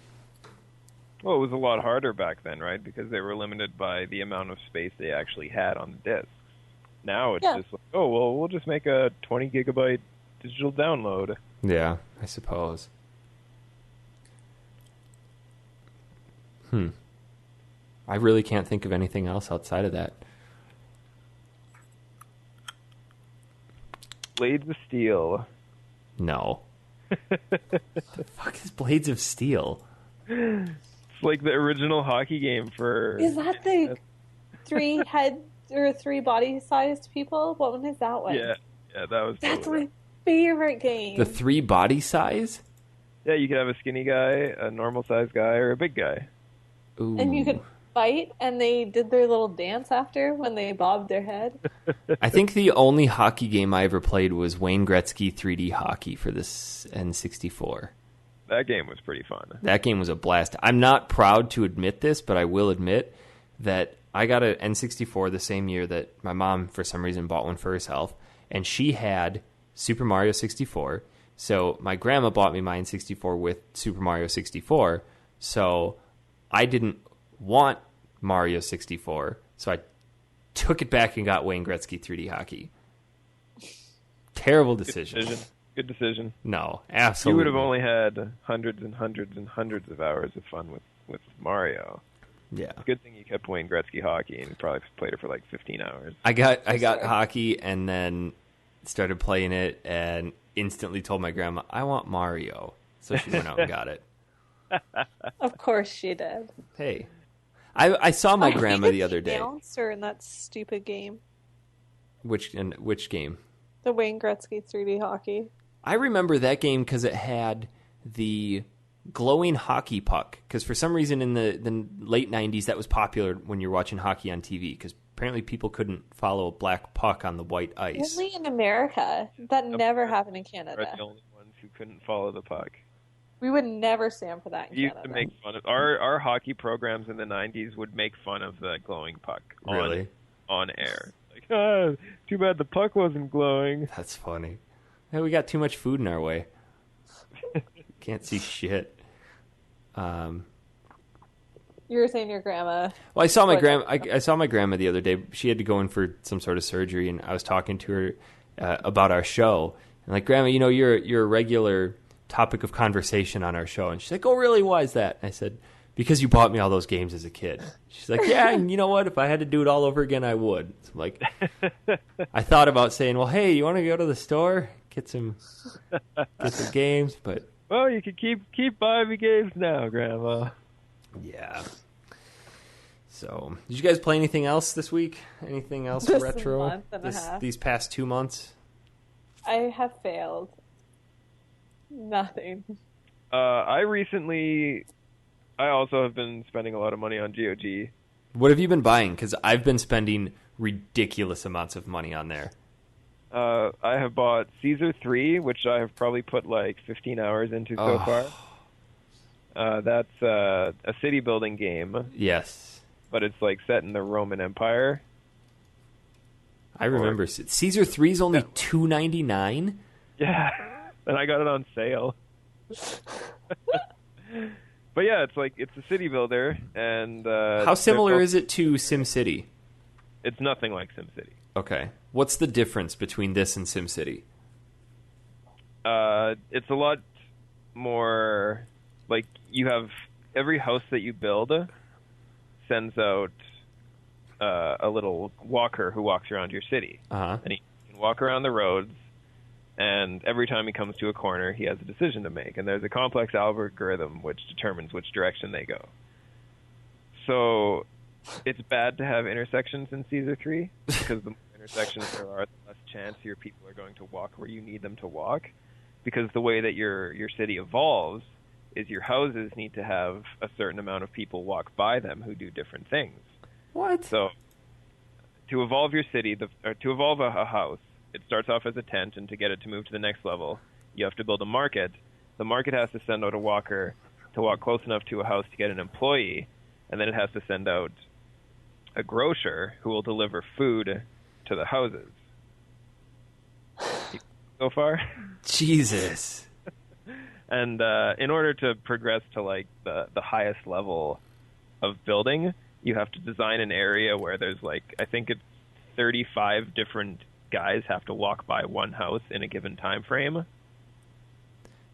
Well, it was a lot harder back then, right? Because they were limited by the amount of space they actually had on the disc. Now it's just like, oh, well, we'll just make a 20 gigabyte digital download. Yeah, I suppose. I really can't think of anything else outside of that. Blades of Steel. No. The fuck is Blades of Steel? It's like the original hockey game for... Is that the 3 head or 3 body sized people? What one is that one? Yeah, that was... That's my favorite game. The 3 body size? Yeah, you could have a skinny guy, a normal sized guy, or a big guy. Ooh. And you could fight, and they did their little dance after when they bobbed their head. I think the only hockey game I ever played was Wayne Gretzky 3D Hockey for this N64. That game was pretty fun. That game was a blast. I'm not proud to admit this, but I will admit that I got an N64 the same year that my mom, for some reason, bought one for herself, and she had Super Mario 64. So my grandma bought me my N64 with Super Mario 64, so I didn't want Mario 64, so I took it back and got Wayne Gretzky 3D Hockey. Terrible decision. Good decision. No, absolutely. You would have only had hundreds and hundreds and hundreds of hours of fun with Mario. Yeah. It's a good thing you kept Wayne Gretzky Hockey and you probably played it for like 15 hours. I got hockey and then started playing it and instantly told my grandma, I want Mario. So she went out and got it. Of course she did. Hey. I saw my grandma the other day. Announcer in that stupid game. Which game? The Wayne Gretzky 3D Hockey. I remember that game because it had the glowing hockey puck. Because for some reason in the late 90s, that was popular when you're watching hockey on TV. Because apparently people couldn't follow a black puck on the white ice. Only in America. That never happened in Canada. We're the only ones who couldn't follow the puck. We would never stand for that in We used Canada. to make fun of... Our hockey programs in the 90s would make fun of the glowing puck. Really? On air. Like, too bad the puck wasn't glowing. That's funny. Hey, we got too much food in our way. Can't see shit. You were saying your grandma. Well, I saw my I saw my grandma the other day. She had to go in for some sort of surgery, and I was talking to her about our show. And like, Grandma, you're a regular topic of conversation on our show. And she's like, oh, really? Why is that? And I said, because you bought me all those games as a kid. She's like, yeah, and you know what? If I had to do it all over again, I would. So I'm like, I thought about saying, well, hey, you want to go to the store, get some games, but well, you can keep buying me games now, Grandma. Yeah. So, did you guys play anything else this week? Anything else This retro? month and a half. These past 2 months? I have failed. Nothing. I also have been spending a lot of money on GOG. What have you been buying? Because I've been spending ridiculous amounts of money on there. I have bought Caeser III, which I have probably put like 15 hours into so far. That's a city building game. Yes. But it's like set in the Roman Empire. I remember. Caesar 3 is only $2.99? Yeah. And I got it on sale. But yeah, it's a city builder, and how similar is it to SimCity? It's nothing like SimCity. Okay, what's the difference between this and SimCity? It's a lot more like you have every house that you build sends out a little walker who walks around your city, and he can walk around the roads. And every time he comes to a corner, he has a decision to make. And there's a complex algorithm which determines which direction they go. So it's bad to have intersections in Caesar 3, because the more intersections there are, the less chance your people are going to walk where you need them to walk. Because the way that your city evolves is your houses need to have a certain amount of people walk by them who do different things. What? So to evolve your city, or to evolve a house, it starts off as a tent, and to get it to move to the next level, you have to build a market. The market has to send out a walker to walk close enough to a house to get an employee, and then it has to send out a grocer who will deliver food to the houses. So far? Jesus. And in order to progress to like the highest level of building, you have to design an area where there's like, I think it's 35 different guys have to walk by one house in a given time frame.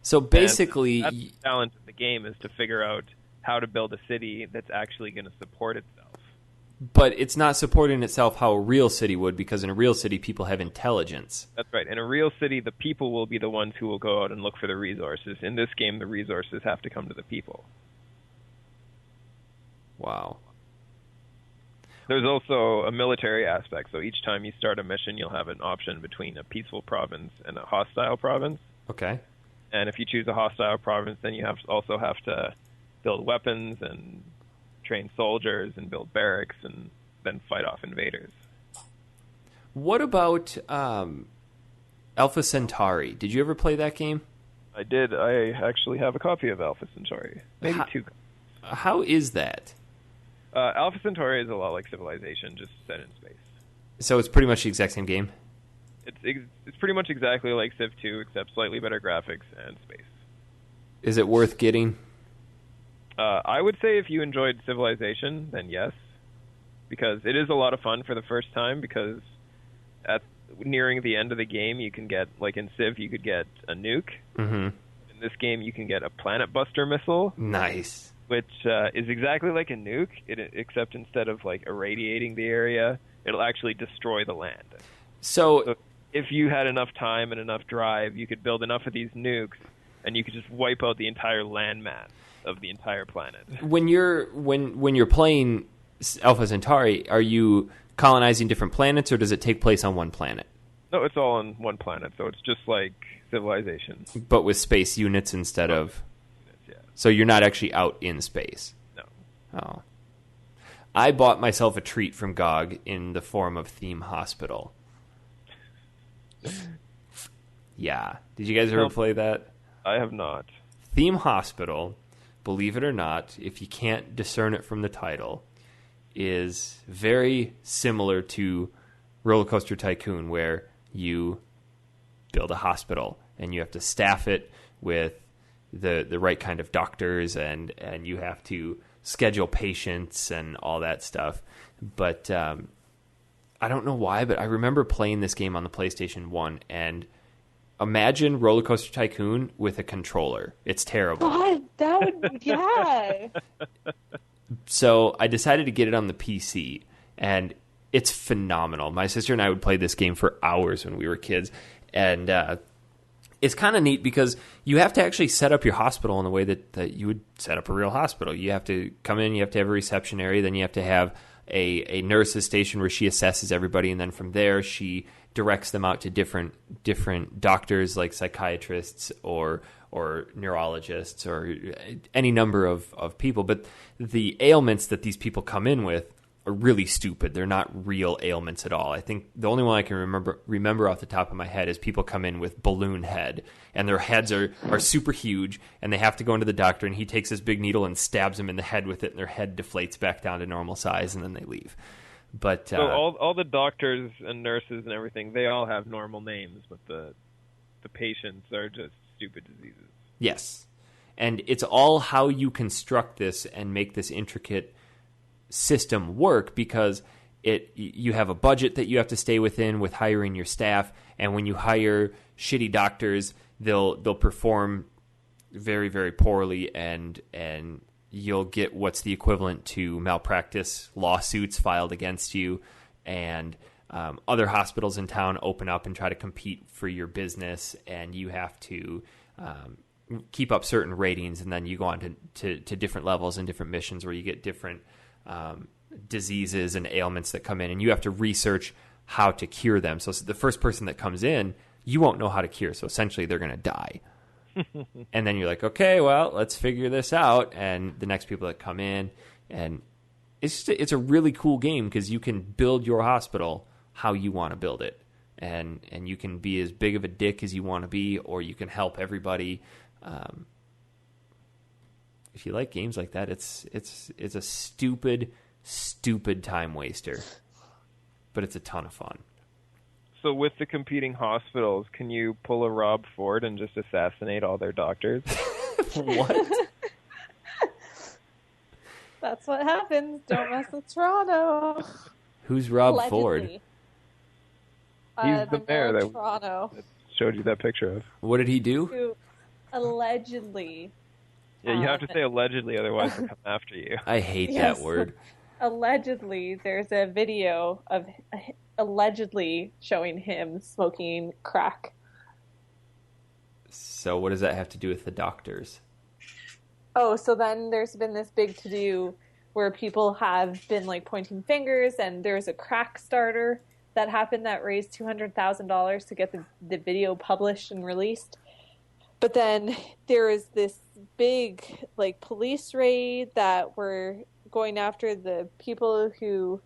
So basically, and that's the challenge of the game, is to figure out how to build a city that's actually going to support itself. but it's not supporting itself how a real city would, because in a real city, people have intelligence. That's right. In a real city, the people will be the ones who will go out and look for the resources. In this game, the resources have to come to the people. Wow. There's also a military aspect. So each time you start a mission, you'll have an option between a peaceful province and a hostile province. Okay. And if you choose a hostile province, then you also have to build weapons and train soldiers and build barracks and then fight off invaders. What about Alpha Centauri? Did you ever play that game? I did. I actually have a copy of Alpha Centauri. Maybe two. How is that? Alpha Centauri is a lot like Civilization, just set in space. So it's pretty much the exact same game? It's pretty much exactly like Civ 2, except slightly better graphics and space. Is it worth getting? I would say if you enjoyed Civilization, then yes. Because it is a lot of fun for the first time, because at nearing the end of the game, you can get, like in Civ, you could get a nuke. Mm-hmm. In this game, you can get a planet buster missile. Nice. Which is exactly like a nuke, except instead of like irradiating the area, it'll actually destroy the land. So if you had enough time and enough drive, you could build enough of these nukes, and you could just wipe out the entire landmass of the entire planet. When you're playing Alpha Centauri, are you colonizing different planets, or does it take place on one planet? No, it's all on one planet, so it's just like Civilization. But with space units instead of... Yeah. So you're not actually out in space? No. Oh. I bought myself a treat from GOG in the form of Theme Hospital. Yeah. Did you guys ever play that? I have not. Theme Hospital, believe it or not, if you can't discern it from the title, is very similar to Roller Coaster Tycoon, where you build a hospital and you have to staff it with the right kind of doctors, and you have to schedule patients and all that stuff. But I don't know why, but I remember playing this game on the PlayStation 1, and imagine Roller Coaster Tycoon with a controller. It's terrible. God, that would, yeah. So I decided to get it on the PC, and it's phenomenal. My sister and I would play this game for hours when we were kids, and it's kind of neat because you have to actually set up your hospital in the way that you would set up a real hospital. You have to come in, you have to have a reception area, then you have to have a nurse's station where she assesses everybody, and then from there she directs them out to different doctors, like psychiatrists or neurologists or any number of people. But the ailments that these people come in with are really stupid. They're not real ailments at all. I think the only one I can remember off the top of my head is people come in with balloon head, and their heads are super huge, and they have to go into the doctor, and he takes this big needle and stabs them in the head with it, and their head deflates back down to normal size, and then they leave. But so all the doctors and nurses and everything, they all have normal names, but the patients are just stupid diseases. Yes. And it's all how you construct this and make this intricate system work, because you have a budget that you have to stay within with hiring your staff, and when you hire shitty doctors, they'll perform very, very poorly, and you'll get what's the equivalent to malpractice lawsuits filed against you, and other hospitals in town open up and try to compete for your business, and you have to keep up certain ratings, and then you go on to different levels and different missions where you get different diseases and ailments that come in, and you have to research how to cure them. So the first person that comes in, you won't know how to cure. So essentially they're going to die. And then you're like, okay, well, let's figure this out. And the next people that come in, and it's a really cool game because you can build your hospital how you want to build it. And you can be as big of a dick as you want to be, or you can help everybody. If you like games like that, it's a stupid time waster, but it's a ton of fun. So with the competing hospitals, can you pull a Rob Ford and just assassinate all their doctors? What? That's what happens. Don't mess with Toronto. Who's Rob Allegedly. Ford? He's the mayor of that Toronto. showed you that picture of. What did he do? Who allegedly. Yeah, you have to say allegedly, otherwise they'll come after you. I hate Yes. that word. Allegedly, there's a video of allegedly showing him smoking crack. So what does that have to do with the doctors? Oh, so then there's been this big to-do where people have been like pointing fingers, and there's a crack starter that happened that raised $200,000 to get the video published and released. But then there is this big like police raid that were going after the people who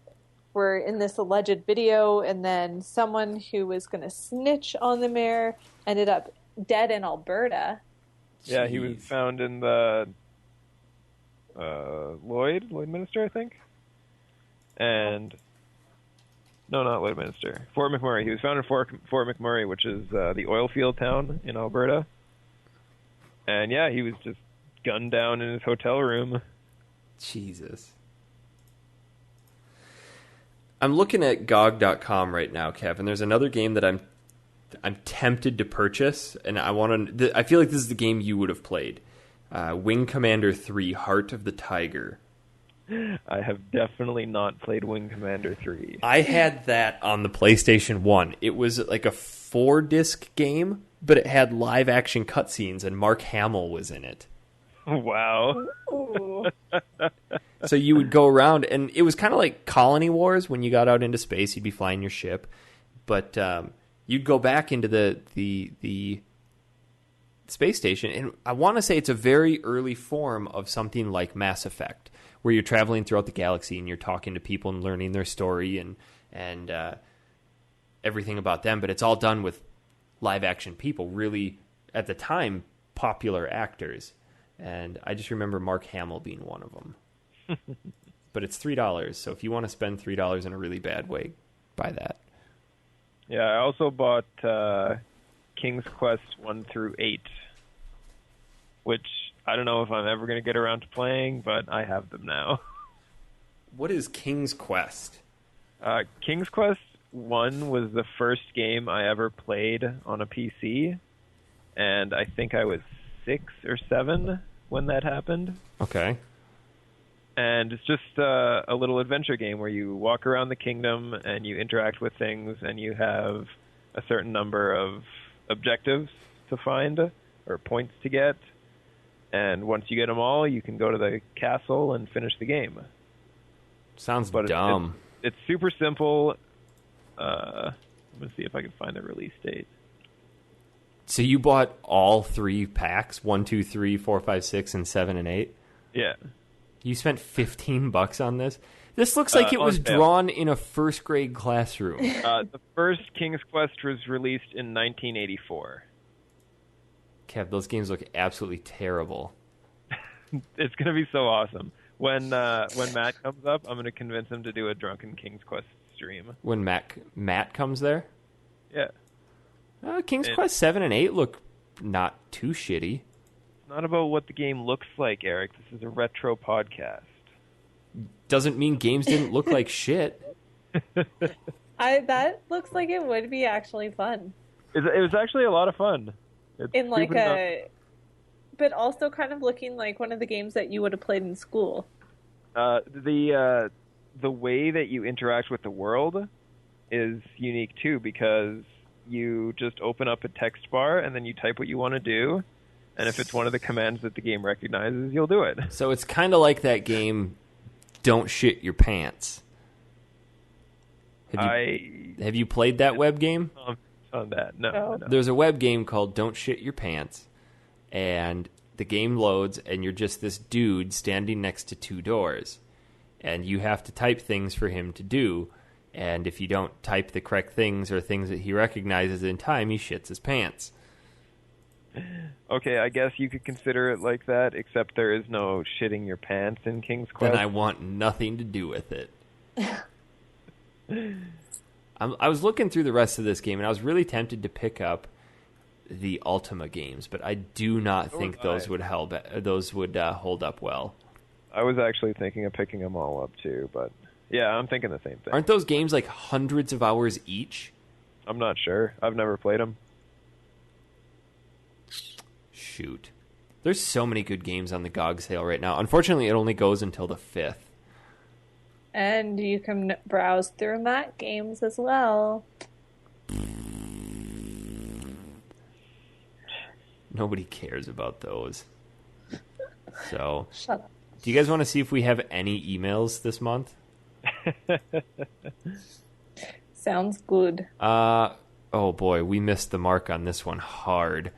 were in this alleged video, and then someone who was going to snitch on the mayor ended up dead in Alberta. Yeah, he was found in the Lloydminster, I think. And no, not Lloydminster. Fort McMurray. He was found in Fort McMurray, which is the oil field town in Alberta. And yeah, he was just gunned down in his hotel room. Jesus. I'm looking at GOG.com right now, Kev, and there's another game that I'm tempted to purchase, and I feel like this is the game you would have played. Wing Commander 3: Heart of the Tiger. I have definitely not played Wing Commander 3. I had that on the PlayStation 1. It was like a 4-disc game, but it had live action cutscenes, and Mark Hamill was in it. Wow. So you would go around, and it was kind of like Colony Wars. When you got out into space, you'd be flying your ship, but you'd go back into the space station, and I want to say it's a very early form of something like Mass Effect, where you're traveling throughout the galaxy and you're talking to people and learning their story and everything about them, but it's all done with live action people, really, at the time, popular actors. And I just remember Mark Hamill being one of them. But it's $3, so if you want to spend $3 in a really bad way, buy that. Yeah, I also bought King's Quest 1 through 8, which I don't know if I'm ever going to get around to playing, but I have them now. What is King's Quest? King's Quest 1 was the first game I ever played on a PC, and I think I was 6 or 7 when that happened. Okay. And it's just a little adventure game where you walk around the kingdom and you interact with things, and you have a certain number of objectives to find or points to get. And once you get them all, you can go to the castle and finish the game. Sounds dumb. It's super simple. I'm going to see if I can find the release date. So you bought all 3 packs, 1, 2, 3, 4, 5, 6, and 7 and 8? Yeah. You spent $15 on this? This looks like it was drawn in a first grade classroom. The first King's Quest was released in 1984. Kev, those games look absolutely terrible. It's going to be so awesome. When Matt comes up, I'm going to convince him to do a drunken King's Quest stream. When Matt comes there? Yeah. King's Quest 7 and 8 look not too shitty. It's not about what the game looks like, Eric. This is a retro podcast. Doesn't mean games didn't look like shit. That looks like it would be actually fun. It was actually a lot of fun. In like but also kind of looking like one of the games that you would have played in school. The way that you interact with the world is unique too, because you just open up a text bar and then you type what you want to do, and if it's one of the commands that the game recognizes, you'll do it. So it's kind of like that game, Don't Shit Your Pants. I Have you played that web game? On that, no. There's a web game called Don't Shit Your Pants, and the game loads, and you're just this dude standing next to two doors, and you have to type things for him to do, and if you don't type the correct things or things that he recognizes in time, he shits his pants. Okay, I guess you could consider it like that, except there is no shitting your pants in King's Quest. Then I want nothing to do with it. I was looking through the rest of this game, and I was really tempted to pick up the Ultima games, but I do not think those would hold up well. I was actually thinking of picking them all up too, but yeah, I'm thinking the same thing. Aren't those games like hundreds of hours each? I'm not sure. I've never played them. Shoot. There's so many good games on the GOG sale right now. Unfortunately, it only goes until the 5th. And you can browse through Mac games as well. Nobody cares about those. So, Shut up. do you guys want to see if we have any emails this month? Sounds good. Oh boy, we missed the mark on this one hard.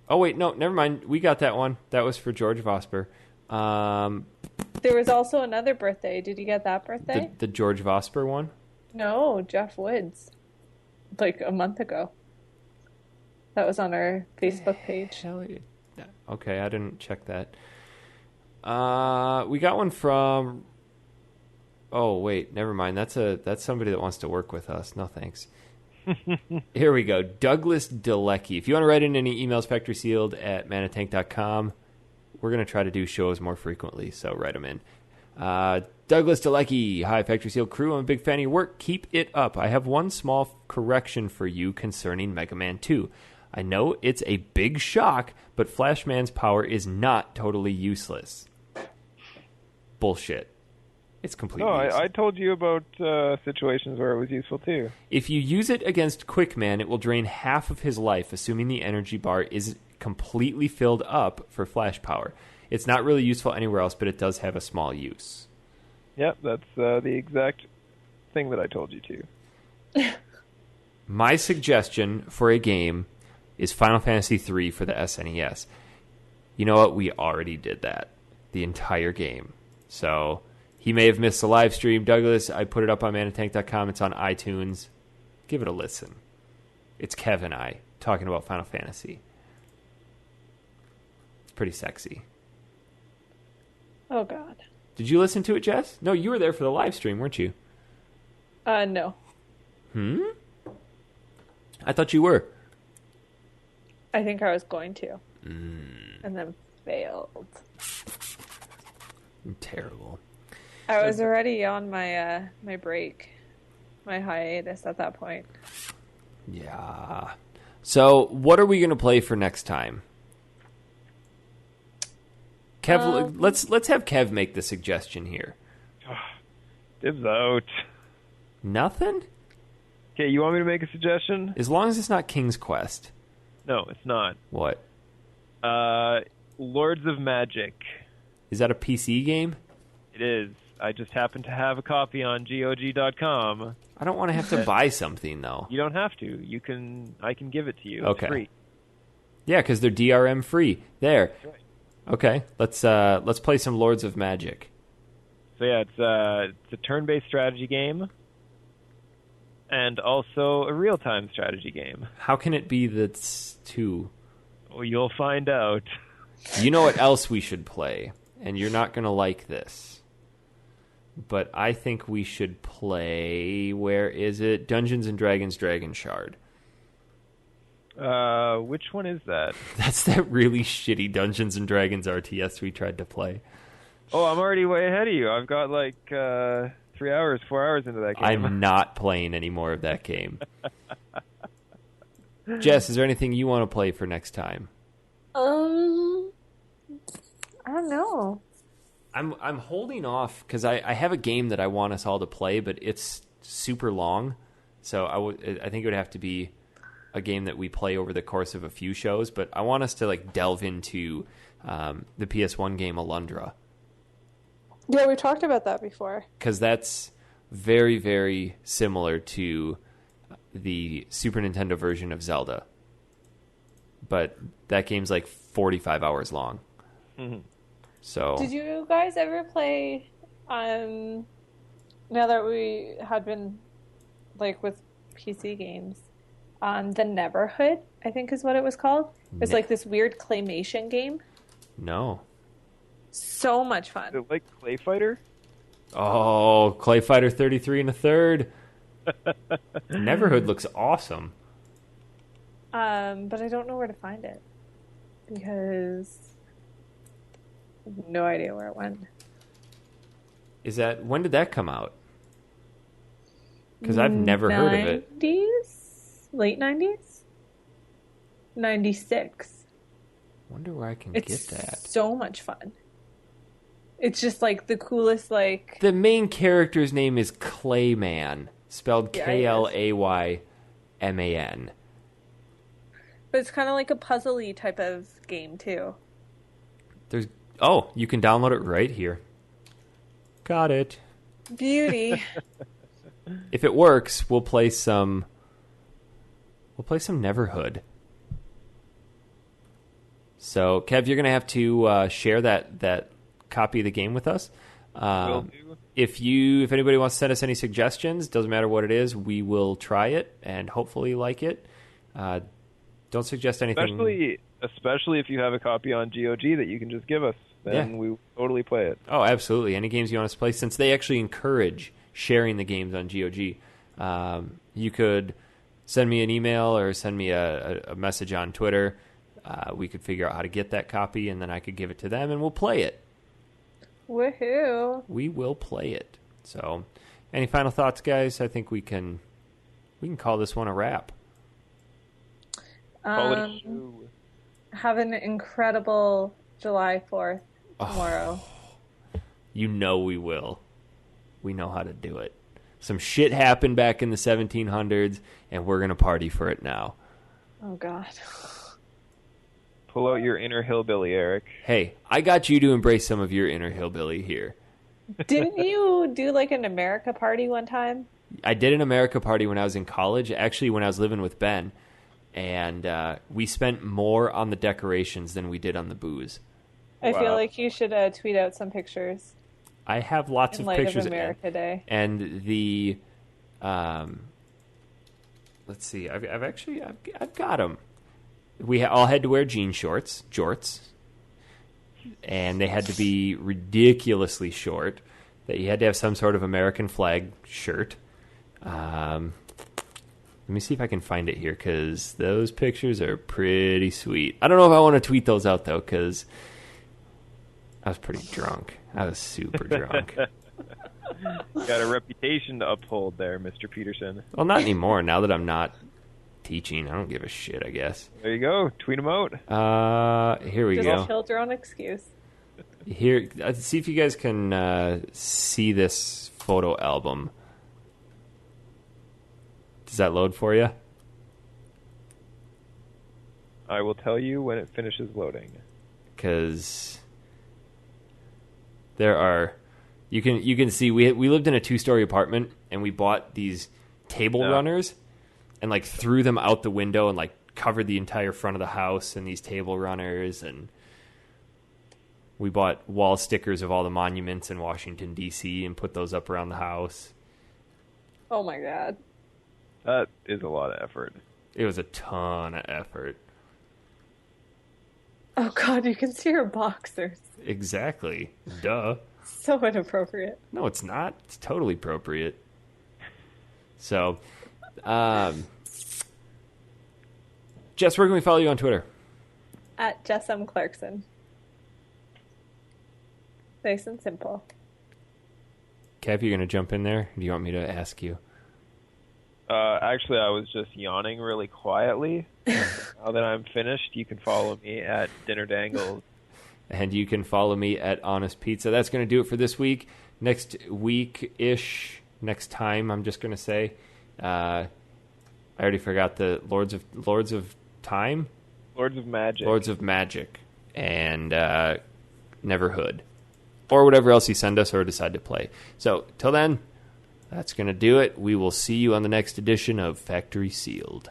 Oh wait, no, never mind. We got that one. That was for George Vosper. There was also another birthday. Did you get that birthday? The George Vosper one? No, Jeff Woods. Like a month ago. That was on our Facebook page. Okay, I didn't check that. We got one from... Oh, wait, never mind. That's somebody that wants to work with us. No, thanks. Here we go. Douglas Delecki. If you want to write in any emails, factorysealed@manatank.com. We're going to try to do shows more frequently, so write them in. Douglas Delecki. Hi, Factory Sealed crew. I'm a big fan of your work. Keep it up. I have one small correction for you concerning Mega Man 2. I know it's a big shock, but Flashman's power is not totally useless. Bullshit. It's completely useless. I told you about situations where it was useful too. If you use it against Quickman, it will drain half of his life, assuming the energy bar is completely filled up for flash power. It's not really useful anywhere else, but it does have a small use. Yep, that's the exact thing that I told you to. My suggestion for a game is Final Fantasy III for the SNES. You know what? We already did that. The entire game. So, he may have missed the live stream. Douglas, I put it up on manatank.com. It's on iTunes. Give it a listen. It's Kev and I talking about Final Fantasy. It's pretty sexy. Oh, God. Did you listen to it, Jess? No, you were there for the live stream, weren't you? No. I thought you were. I think I was going to. And then failed. Terrible. I was already on my my break. My hiatus at that point. Yeah. So, what are we going to play for next time? Kev, let's have Kev make the suggestion here. Dibs out. Nothing? Okay, you want me to make a suggestion? As long as it's not King's Quest. No, it's not. What? Lords of Magic. Is that a PC game? It is. I just happen to have a copy on GOG.com. I don't want to have to buy something, though. You don't have to. I can give it to you. Okay. It's free. Yeah, because they're DRM free. There. That's right. Okay, let's play some Lords of Magic. So yeah, it's a turn-based strategy game, and also a real-time strategy game. How can it be that's two? Well, you'll find out. You know what else we should play, and you're not going to like this. But I think we should play, where is it? Dungeons & Dragons Dragon Shard. Which one is that? That's that really shitty Dungeons & Dragons RTS we tried to play. Oh, I'm already way ahead of you. I've got like 4 hours into that game. I'm not playing any more of that game. Jess, is there anything you want to play for next time? I don't know. I'm holding off because I have a game that I want us all to play, but it's super long. So I think it would have to be a game that we play over the course of a few shows. But I want us to like delve into the PS1 game Alundra. Yeah, we talked about that before. Because that's very, very similar to the Super Nintendo version of Zelda. But that game's like 45 hours long. Mm-hmm. So, did you guys ever play, now that we had been, like, with PC games, the Neverhood, I think is what it was called? It was like this weird claymation game. No. So much fun. Is it like Clay Fighter? Oh, Clay Fighter 33 and a third. Neverhood looks awesome. But I don't know where to find it because I have no idea where it went. When did that come out? Because I've never heard of it. 90s? Late 90s? 96. Wonder where I can get that. So much fun. It's just like the coolest, like... The main character's name is Clayman, spelled Klayman. But it's kind of like a puzzly type of game, too. You can download it right here. Got it. Beauty. If it works, we'll play some Neverhood. So, Kev, you're going to have to share that copy of the game with us. Will do. If anybody wants to send us any suggestions, doesn't matter what it is, we will try it and hopefully like it. Don't suggest anything. Especially if you have a copy on GOG that you can just give us. Then we totally play it. Oh, absolutely. Any games you want us to play, since they actually encourage sharing the games on GOG. You could send me an email or send me a message on Twitter. We could figure out how to get that copy, and then I could give it to them, and we'll play it. Woohoo! We will play it. So, any final thoughts, guys? I think we can call this one a wrap. Call it a show. Have an incredible July 4th tomorrow. You know we will. We know how to do it. Some shit happened back in the 1700s, and we're going to party for it now. Oh, God. Pull out your inner hillbilly, Eric. Hey, I got you to embrace some of your inner hillbilly here. Didn't you do like an America party one time? I did an America party when I was in college, actually when I was living with Ben, and we spent more on the decorations than we did on the booze. I feel like you should tweet out some pictures. I have lots of pictures. Of America Day. And the, let's see, I've got them. We all had to wear jean jorts, and they had to be ridiculously short. That you had to have some sort of American flag shirt. Let me see if I can find it here, because those pictures are pretty sweet. I don't know if I want to tweet those out, though, because I was pretty drunk. I was super drunk. Got a reputation to uphold there, Mr. Peterson. Well, not anymore. Now that I'm not teaching, I don't give a shit, I guess. There you go. Tweet them out. Here we go. Just build your own excuse. Here, see if you guys can see this photo album. Does that load for you? I will tell you when it finishes loading. Because there are, you can see we lived in a 2-story apartment, and we bought these table runners and like threw them out the window and like covered the entire front of the house in these table runners, and we bought wall stickers of all the monuments in Washington D.C. and put those up around the house. Oh my God. That is a lot of effort. It was a ton of effort. Oh God, you can see your boxers. Exactly. Duh. So inappropriate. No, it's not. It's totally appropriate. So, Jess, where can we follow you on Twitter? At Jess M. Clarkson. Nice and simple. Kev, you going to jump in there? Or do you want me to ask you? Actually, I was just yawning really quietly. Now that I'm finished, you can follow me at Dinner Dangles. And you can follow me at Honest Pizza. That's going to do it for this week. Next week-ish, next time, I'm just going to say. I already forgot the Lords of Time? Lords of Magic. Lords of Magic. And Neverhood. Or whatever else you send us or decide to play. So, till then, That's going to do it. We will see you on the next edition of Factory Sealed.